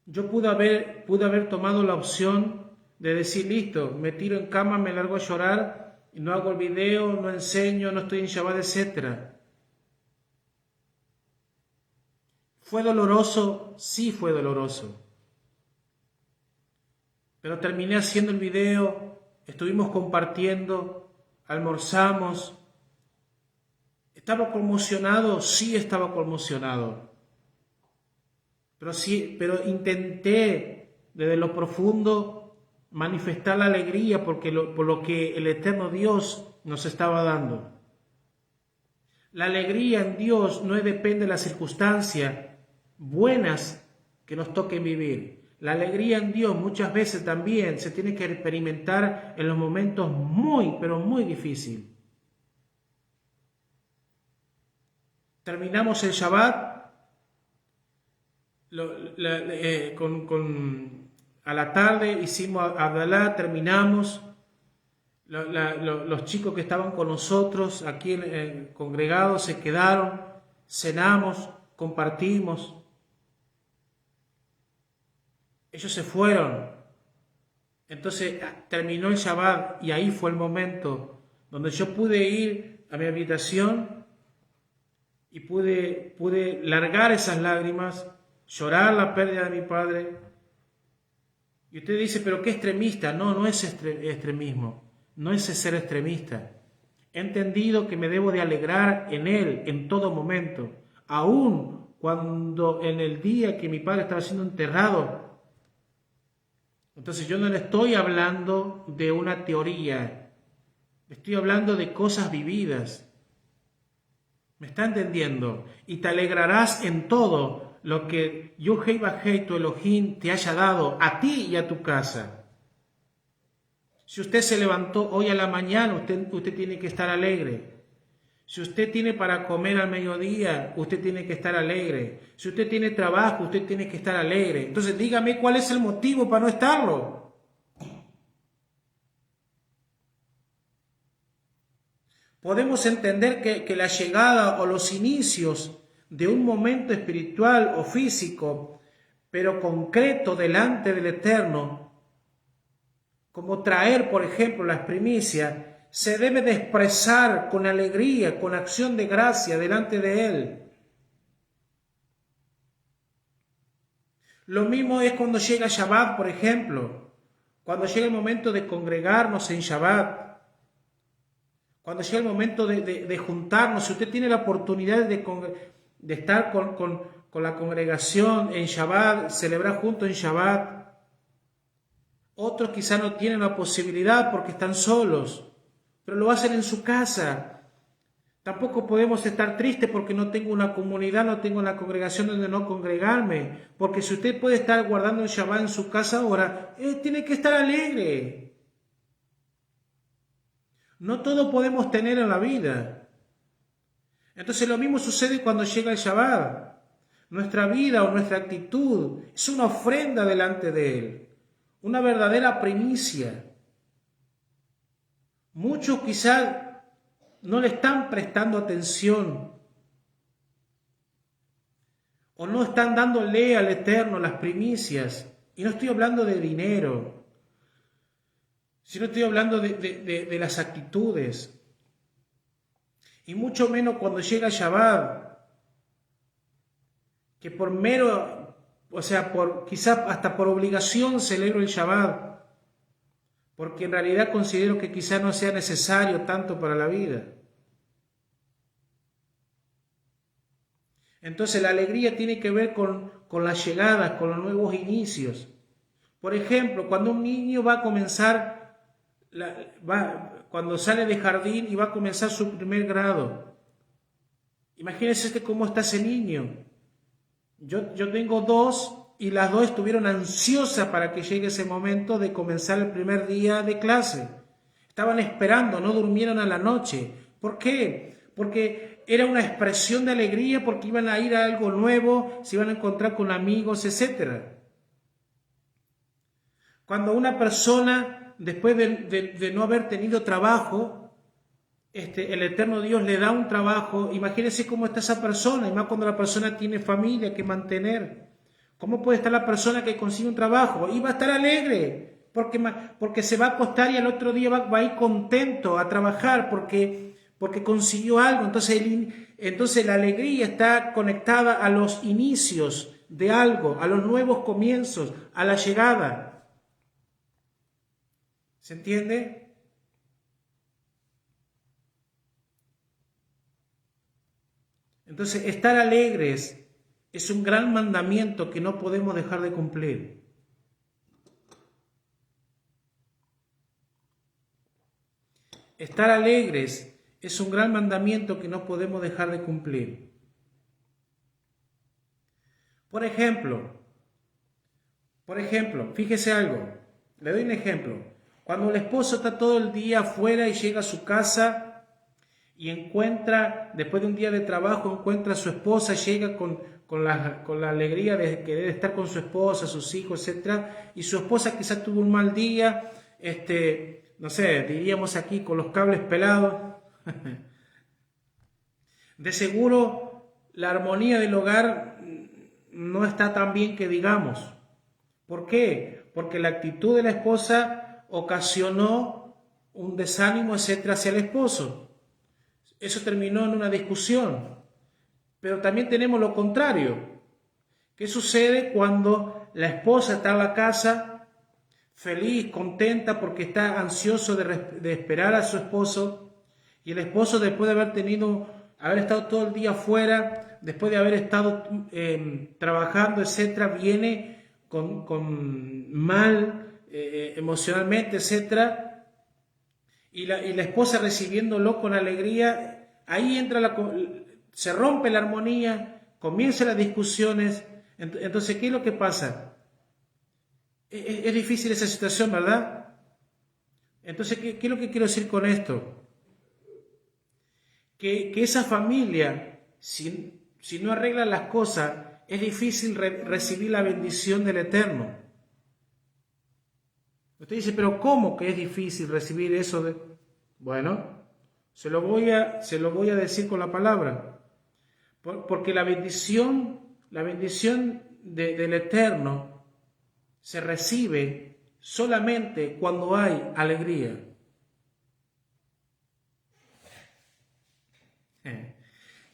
Speaker 2: Yo pude haber tomado la opción de decir, listo, me tiro en cama, me largo a llorar, y no hago el video, no enseño, no estoy en Shabbat, etc. ¿Fue doloroso? Sí fue doloroso. Pero terminé haciendo el video, estuvimos compartiendo, almorzamos. ¿Estaba conmocionado? Sí estaba conmocionado. Pero intenté desde lo profundo manifestar la alegría por lo que el eterno Dios nos estaba dando. La alegría en Dios no depende de las circunstancias buenas que nos toquen vivir. La alegría en Dios muchas veces también se tiene que experimentar en los momentos muy, pero muy difíciles. Terminamos el Shabbat a la tarde, hicimos Abdalá, terminamos. Los chicos que estaban con nosotros aquí congregados se quedaron, cenamos, compartimos. Ellos se fueron. Entonces terminó el Shabbat y ahí fue el momento donde yo pude ir a mi habitación y pude largar esas lágrimas, llorar la pérdida de mi padre. Y usted dice, pero qué extremista. No es extremismo, no es ser extremista. He entendido que me debo de alegrar en Él en todo momento, aun cuando en el día que mi padre estaba siendo enterrado. Entonces yo no le estoy hablando de una teoría, estoy hablando de cosas vividas. ¿Me está entendiendo? Y te alegrarás en todo lo que Yud-Hei Vah-Hei, tu Elohim, te haya dado a ti y a tu casa. Si usted se levantó hoy a la mañana, usted tiene que estar alegre. Si usted tiene para comer al mediodía, usted tiene que estar alegre. Si usted tiene trabajo, usted tiene que estar alegre. Entonces dígame cuál es el motivo para no estarlo. Podemos entender que la llegada o los inicios de un momento espiritual o físico, pero concreto delante del Eterno, como traer, por ejemplo, las primicias, se debe de expresar con alegría, con acción de gracia delante de Él. Lo mismo es cuando llega Shabbat, por ejemplo, cuando llega el momento de congregarnos en Shabbat, cuando llega el momento de juntarnos, si usted tiene la oportunidad de estar con la congregación en Shabbat, celebrar juntos en Shabbat, otros quizás no tienen la posibilidad porque están solos, pero lo hacen en su casa. Tampoco podemos estar tristes porque no tengo una comunidad, no tengo una congregación donde no congregarme. Porque si usted puede estar guardando el Shabbat en su casa ahora, tiene que estar alegre. No todo podemos tener en la vida. Entonces lo mismo sucede cuando llega el Shabbat. Nuestra vida o nuestra actitud es una ofrenda delante de Él. Una verdadera primicia. Muchos quizás no le están prestando atención o no están dándole al Eterno las primicias. Y no estoy hablando de dinero, sino estoy hablando de las actitudes. Y mucho menos cuando llega Shabbat, que por mero, o sea, quizás hasta por obligación celebro el Shabbat, porque en realidad considero que quizás no sea necesario tanto para la vida. Entonces la alegría tiene que ver con las llegadas, con los nuevos inicios. Por ejemplo, cuando un niño va a comenzar, cuando sale de jardín y va a comenzar su primer grado. Imagínense cómo está ese niño. Yo tengo dos y las dos estuvieron ansiosas para que llegue ese momento de comenzar el primer día de clase. Estaban esperando, no durmieron a la noche. ¿Por qué? Porque era una expresión de alegría, porque iban a ir a algo nuevo, se iban a encontrar con amigos, etc. Cuando una persona, después de no haber tenido trabajo, el eterno Dios le da un trabajo, imagínense cómo está esa persona, y más cuando la persona tiene familia que mantener. ¿Cómo puede estar la persona que consigue un trabajo? Y va a estar alegre, porque se va a acostar y al otro día va a ir contento a trabajar porque consiguió algo. Entonces la alegría está conectada a los inicios de algo, a los nuevos comienzos, a la llegada. ¿Se entiende? Entonces, estar alegres es un gran mandamiento que no podemos dejar de cumplir. Estar alegres es un gran mandamiento que no podemos dejar de cumplir. Por ejemplo, fíjese algo, le doy un ejemplo. Cuando el esposo está todo el día afuera y llega a su casa y encuentra, después de un día de trabajo, encuentra a su esposa, llega con la alegría de querer estar con su esposa, sus hijos, etc. Y su esposa quizás tuvo un mal día, no sé, diríamos aquí con los cables pelados. De seguro la armonía del hogar no está tan bien que digamos. ¿Por qué? Porque la actitud de la esposa ocasionó un desánimo, etc. hacia el esposo. Eso terminó en una discusión. Pero también tenemos lo contrario. ¿Qué sucede cuando la esposa está en la casa feliz, contenta porque está ansioso de esperar a su esposo, y el esposo, después de haber estado todo el día afuera, después de haber estado trabajando, etcétera, viene con mal emocionalmente, etcétera, y la esposa recibiéndolo con alegría, ahí se rompe la armonía, comienzan las discusiones. Entonces, ¿qué es lo que pasa? Es difícil esa situación, ¿verdad? Entonces, ¿qué es lo que quiero decir con esto? Que esa familia, si no arregla las cosas, es difícil recibir la bendición del Eterno. Usted dice, pero ¿cómo que es difícil recibir eso? Bueno, se lo voy a decir con la palabra. Porque la bendición del Eterno se recibe solamente cuando hay alegría.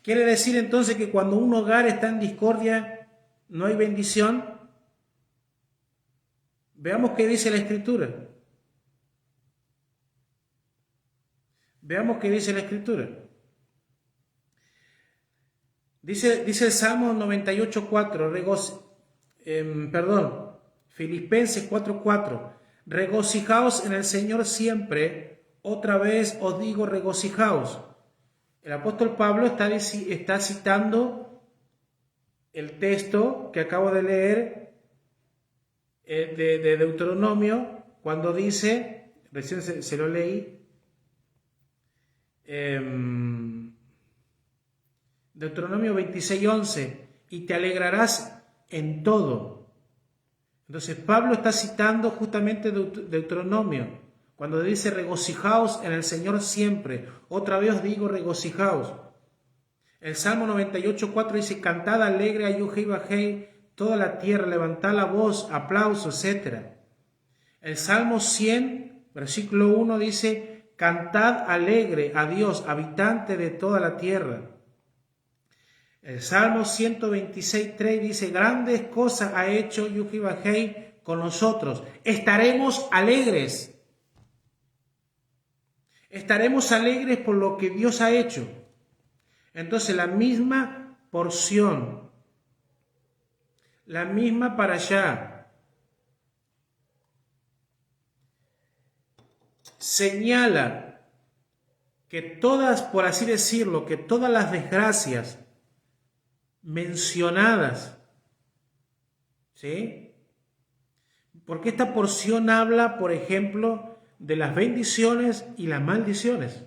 Speaker 2: ¿Quiere decir entonces que cuando un hogar está en discordia no hay bendición? Veamos qué dice la Escritura. Veamos qué dice la Escritura. Dice el Salmo 98:4, Filipenses 4:4, regocijaos en el Señor siempre, otra vez os digo regocijaos. El apóstol Pablo está citando el texto que acabo de leer de Deuteronomio, cuando dice, recién se lo leí, Deuteronomio 26:11, y te alegrarás en todo. Entonces Pablo está citando justamente Deuteronomio, cuando dice regocijaos en el Señor siempre. Otra vez os digo regocijaos. El Salmo 98:4 dice, cantad alegre a Yujei Bajei, toda la tierra, levantad la voz, aplausos, etc. El Salmo 100, versículo 1 dice, cantad alegre a Dios, habitante de toda la tierra. El Salmo 126:3 dice, grandes cosas ha hecho Yujei Bajei con nosotros. Estaremos alegres. Estaremos alegres por lo que Dios ha hecho. Entonces la misma porción, la misma para allá, señala que todas, por así decirlo, que todas las desgracias mencionadas, ¿sí? Porque esta porción habla, por ejemplo, de las bendiciones y las maldiciones.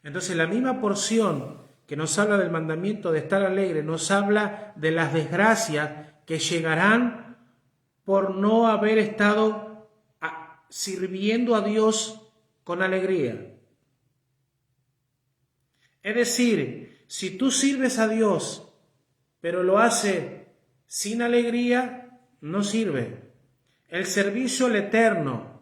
Speaker 2: Entonces la misma porción que nos habla del mandamiento de estar alegre, nos habla de las desgracias que llegarán por no haber estado sirviendo a Dios con alegría. Es decir, si tú sirves a Dios, pero lo haces sin alegría, no sirve. El servicio al Eterno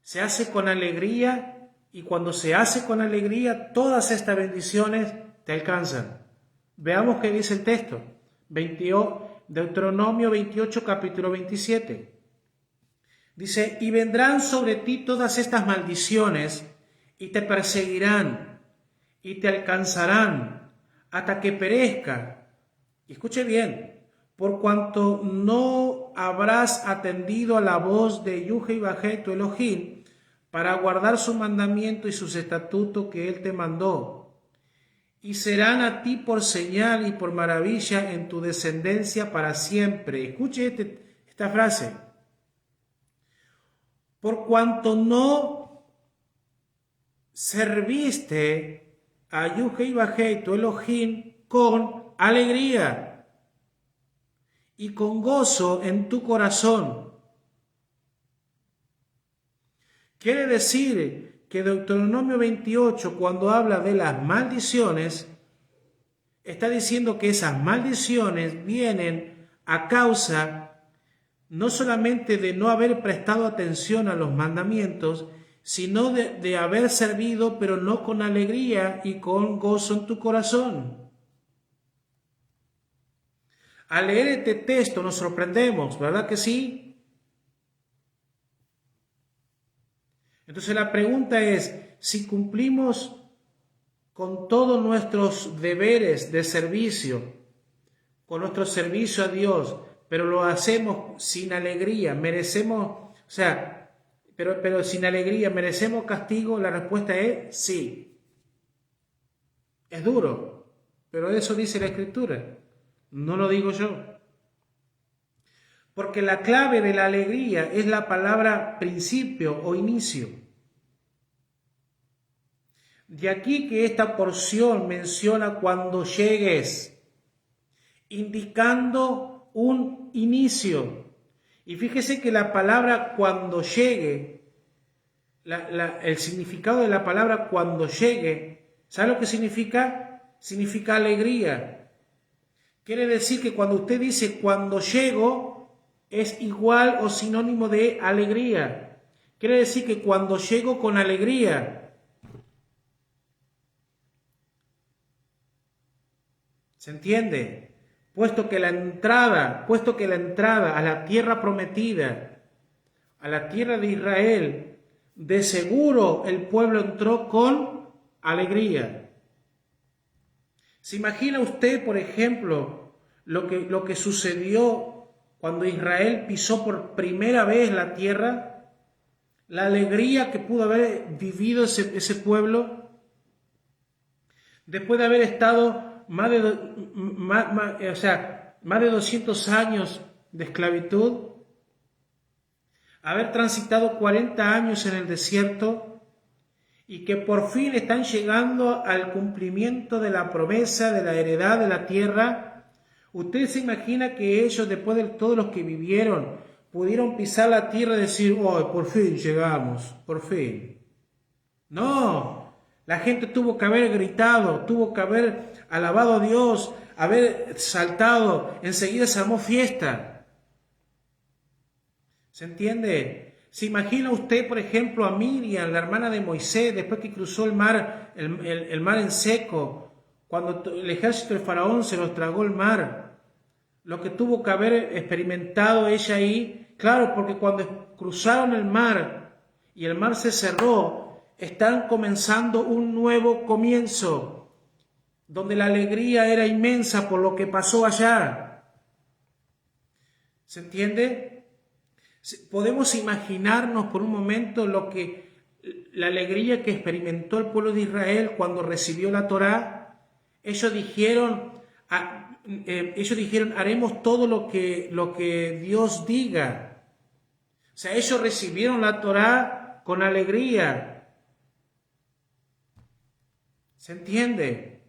Speaker 2: se hace con alegría, y cuando se hace con alegría, todas estas bendiciones te alcanzan. Veamos qué dice el texto. Deuteronomio 28, capítulo 27. Dice, y vendrán sobre ti todas estas maldiciones, y te perseguirán, y te alcanzarán, hasta que perezca. Y escuche bien, por cuanto no habrás atendido a la voz de Yujei Bajei tu Elohim, para guardar su mandamiento y sus estatutos que él te mandó. Y serán a ti por señal y por maravilla en tu descendencia para siempre. Escuche esta frase. Por cuanto no serviste a Yujei Bajei tu Elohim con alegría y con gozo en tu corazón. Quiere decir que Deuteronomio 28, cuando habla de las maldiciones, está diciendo que esas maldiciones vienen a causa no solamente de no haber prestado atención a los mandamientos, sino de haber servido, pero no con alegría y con gozo en tu corazón. Al leer este texto nos sorprendemos, ¿verdad que sí? Entonces la pregunta es, si cumplimos con todos nuestros deberes de servicio, con nuestro servicio a Dios, pero lo hacemos sin alegría, pero sin alegría, ¿merecemos castigo? La respuesta es sí. Es duro, pero eso dice la Escritura, no lo digo yo. Porque la clave de la alegría es la palabra principio o inicio. De aquí que esta porción menciona cuando llegues, indicando un inicio. Y fíjese que la palabra cuando llegue, el significado de la palabra cuando llegue, ¿sabe lo que significa? Significa alegría. Quiere decir que cuando usted dice cuando llego, es igual o sinónimo de alegría. Quiere decir que cuando llego con alegría. ¿Se entiende? Puesto que la entrada a la tierra prometida, a la tierra de Israel, de seguro el pueblo entró con alegría. ¿Se imagina usted, por ejemplo, lo que sucedió cuando Israel pisó por primera vez la tierra? La alegría que pudo haber vivido ese pueblo después de haber estado más de 200 años de esclavitud, haber transitado 40 años en el desierto y que por fin están llegando al cumplimiento de la promesa de la heredad de la tierra. ¿Usted se imagina que ellos, después de todos los que vivieron, pudieron pisar la tierra y decir, oh, por fin llegamos, por fin? No, la gente tuvo que haber gritado, tuvo que haber alabado a Dios, haber saltado, enseguida se armó fiesta. ¿Se entiende? ¿Se imagina usted, por ejemplo, a Miriam, la hermana de Moisés, después que cruzó el mar, el mar en seco, cuando el ejército de Faraón se los tragó el mar? Lo que tuvo que haber experimentado ella ahí, claro, porque cuando cruzaron el mar y el mar se cerró, están comenzando un nuevo comienzo, donde la alegría era inmensa por lo que pasó allá. ¿Se entiende? Podemos imaginarnos por un momento la alegría que experimentó el pueblo de Israel cuando recibió la Torá. Ellos dijeron, haremos todo lo que Dios diga. O sea, ellos recibieron la Torá con alegría. ¿Se entiende?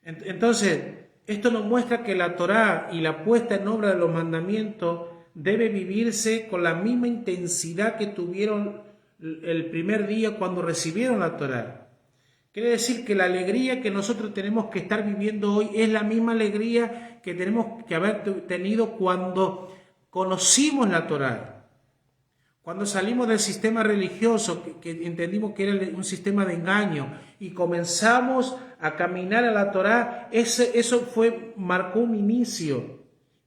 Speaker 2: Entonces, esto nos muestra que la Torá y la puesta en obra de los mandamientos debe vivirse con la misma intensidad que tuvieron el primer día cuando recibieron la Torá. Quiere decir que la alegría que nosotros tenemos que estar viviendo hoy es la misma alegría que tenemos que haber tenido cuando conocimos la Torá. Cuando salimos del sistema religioso, que entendimos que era un sistema de engaño, y comenzamos a caminar a la Torá, eso marcó un inicio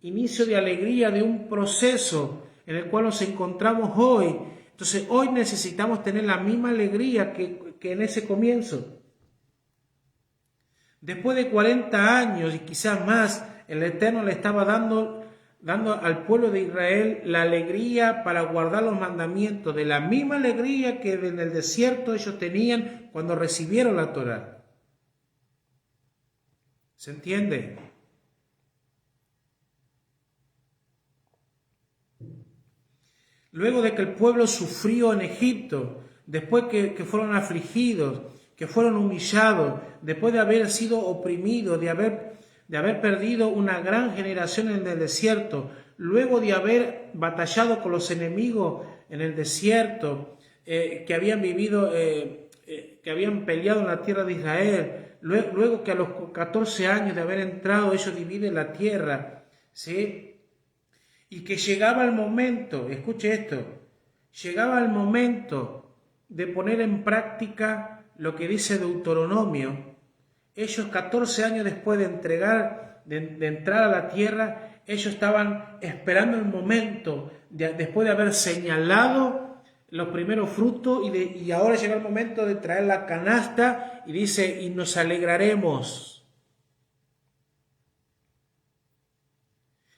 Speaker 2: de alegría, de un proceso en el cual nos encontramos hoy. Entonces hoy necesitamos tener la misma alegría que en ese comienzo. Después de 40 años y quizás más, el Eterno le estaba dando al pueblo de Israel la alegría para guardar los mandamientos, de la misma alegría que en el desierto ellos tenían cuando recibieron la Torá. ¿Se entiende? Luego de que el pueblo sufrió en Egipto, después que fueron afligidos, que fueron humillados, después de haber sido oprimidos, de haber perdido una gran generación en el desierto, luego de haber batallado con los enemigos en el desierto, que habían vivido, que habían peleado en la tierra de Israel, luego que a los 14 años de haber entrado ellos dividen la tierra, ¿sí? Y que llegaba el momento, escuche esto, llegaba el momento de poner en práctica lo que dice Deuteronomio. Ellos 14 años después de entrar a la tierra, ellos estaban esperando el momento, después de haber señalado los primeros frutos, y ahora llega el momento de traer la canasta, y dice, y nos alegraremos.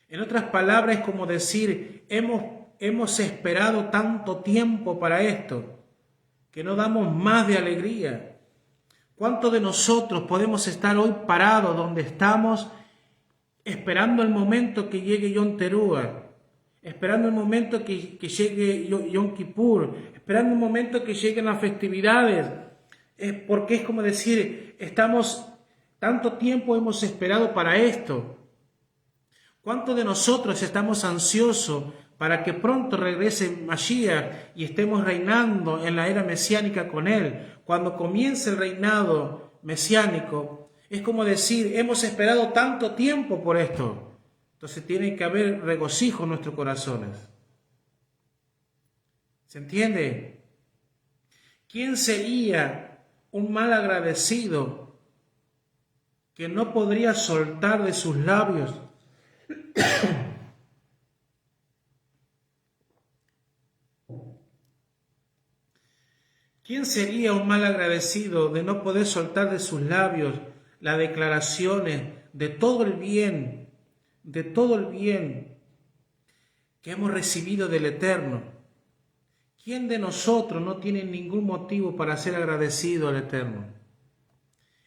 Speaker 2: En otras palabras, es como decir, hemos esperado tanto tiempo para esto, que no damos más de alegría. ¿Cuántos de nosotros podemos estar hoy parados donde estamos, esperando el momento que llegue Yom Teruah, esperando el momento que llegue Yom Kippur, esperando el momento que lleguen las festividades? Porque es como decir, tanto tiempo hemos esperado para esto. ¿Cuántos de nosotros estamos ansiosos para que pronto regrese Mashiach y estemos reinando en la era mesiánica con él? Cuando comience el reinado mesiánico, es como decir, hemos esperado tanto tiempo por esto. Entonces tiene que haber regocijo en nuestros corazones. ¿Se entiende? ¿Quién sería un mal agradecido que no podría soltar de sus labios ¿Quién sería un mal agradecido de no poder soltar de sus labios las declaraciones de todo el bien que hemos recibido del Eterno? ¿Quién de nosotros no tiene ningún motivo para ser agradecido al Eterno?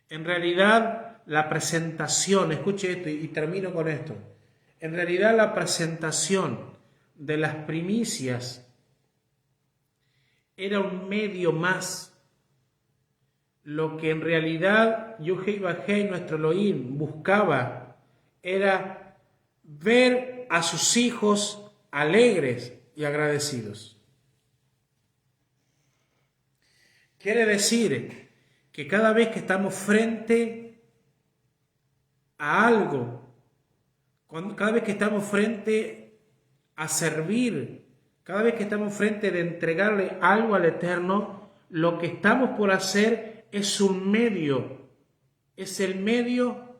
Speaker 2: En realidad, la presentación, escuche esto y termino con esto. En realidad, la presentación de las primicias era un medio más. Lo que en realidad Yud-Heh-Vah-Heh, nuestro Elohim, buscaba era ver a sus hijos alegres y agradecidos. Quiere decir que cada vez que estamos frente a algo, cada vez que estamos frente a servir, cada vez que estamos frente de entregarle algo al Eterno, lo que estamos por hacer es un medio, es el medio,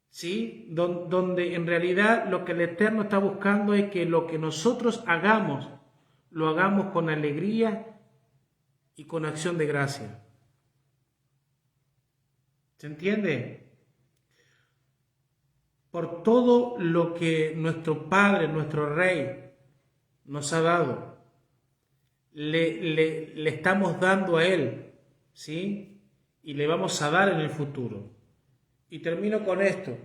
Speaker 2: ¿sí? Donde en realidad lo que el Eterno está buscando es que lo que nosotros hagamos, lo hagamos con alegría y con acción de gracia. ¿Se entiende? Por todo lo que nuestro Padre, nuestro Rey, nos ha dado, le estamos dando a Él, ¿sí? Y le vamos a dar en el futuro. Y termino con esto,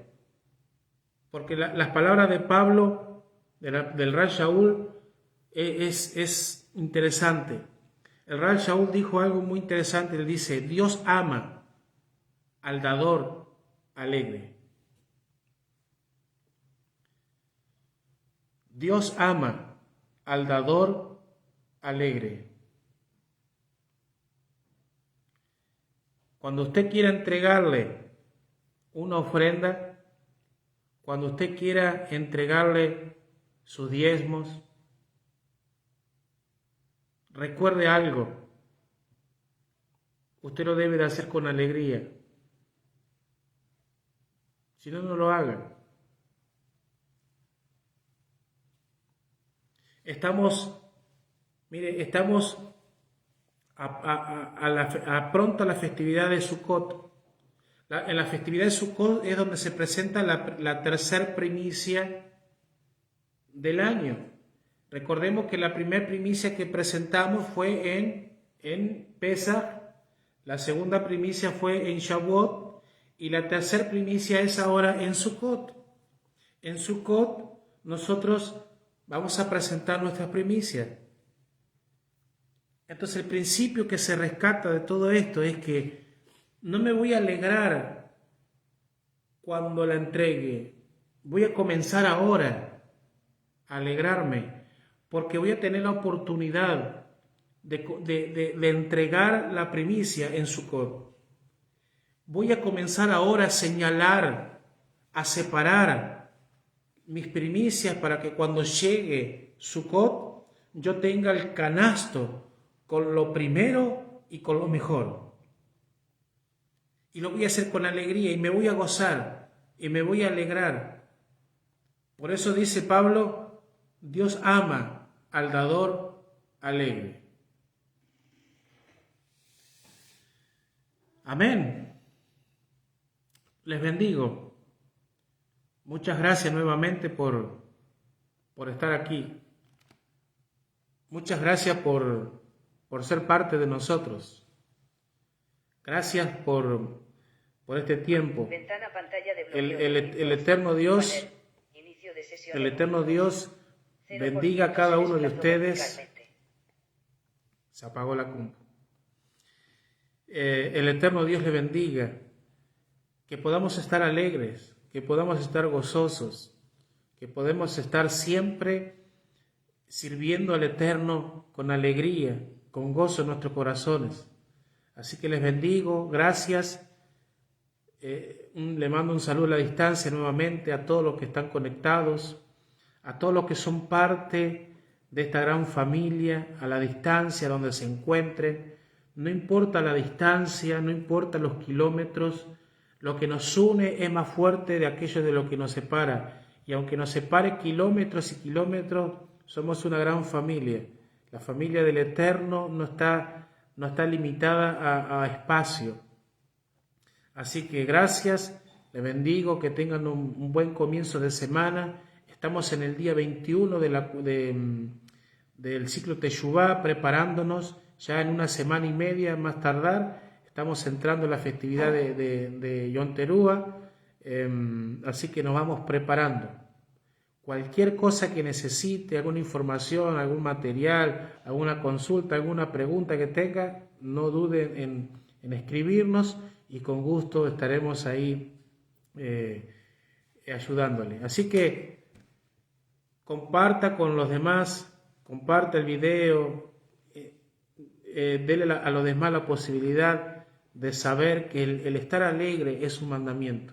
Speaker 2: porque las palabras de Pablo, del Rab Shaul, es interesante. El Rab Shaul dijo algo muy interesante, él dice, Dios ama al dador alegre. Dios ama al dador alegre. Cuando usted quiera entregarle una ofrenda, cuando usted quiera entregarle sus diezmos, recuerde algo, usted lo debe de hacer con alegría. Si no, no lo haga. Estamos pronto a la festividad de Sukkot. En la festividad de Sukkot es donde se presenta la tercer primicia del año. Recordemos que la primera primicia que presentamos fue en Pesach, la segunda primicia fue en Shavuot y la tercera primicia es ahora en Sukkot. En Sukkot nosotros vamos a presentar nuestras primicias. Entonces el principio que se rescata de todo esto es que no me voy a alegrar cuando la entregue. Voy a comenzar ahora a alegrarme porque voy a tener la oportunidad de entregar la primicia en Sukkot. Voy a comenzar ahora a señalar, a separar mis primicias para que cuando llegue Sukkot yo tenga el canasto con lo primero y con lo mejor. Y lo voy a hacer con alegría y me voy a gozar y me voy a alegrar. Por eso dice Pablo, Dios ama al dador alegre. Amén. Les bendigo. Muchas gracias nuevamente por estar aquí. Muchas gracias por ser parte de nosotros. Gracias por este tiempo.
Speaker 3: Ventana, pantalla de bloqueo.
Speaker 2: El eterno Dios,
Speaker 3: Inicio de sesión.
Speaker 2: el eterno Dios bendiga a cada uno de ustedes. Se apagó la compu. El eterno Dios le bendiga. Que podamos estar alegres, que podamos estar gozosos, que podamos estar siempre sirviendo al Eterno con alegría, con gozo en nuestros corazones. Así que les bendigo, gracias. Le mando un saludo a la distancia nuevamente a todos los que están conectados, a todos los que son parte de esta gran familia, a la distancia donde se encuentren. No importa la distancia, no importa los kilómetros, lo que nos une es más fuerte de aquello de lo que nos separa. Y aunque nos separe kilómetros y kilómetros, somos una gran familia. La familia del Eterno no está no está limitada a espacio. Así que gracias, les bendigo, que tengan un buen comienzo de semana. Estamos en el día 21 del ciclo Teshuvá, preparándonos ya en una semana y media más tardar. Estamos entrando en la festividad de Yom Teruah, así que nos vamos preparando. Cualquier cosa que necesite, alguna información, algún material, alguna consulta, alguna pregunta que tenga, no duden en escribirnos y con gusto estaremos ahí ayudándole. Así que comparta con los demás, comparta el video, dele a los demás la posibilidad de saber que el estar alegre es un mandamiento.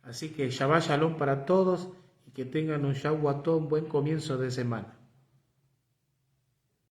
Speaker 2: Así que Shabbat Shalom para todos y que tengan un Shavuot, un buen comienzo de semana.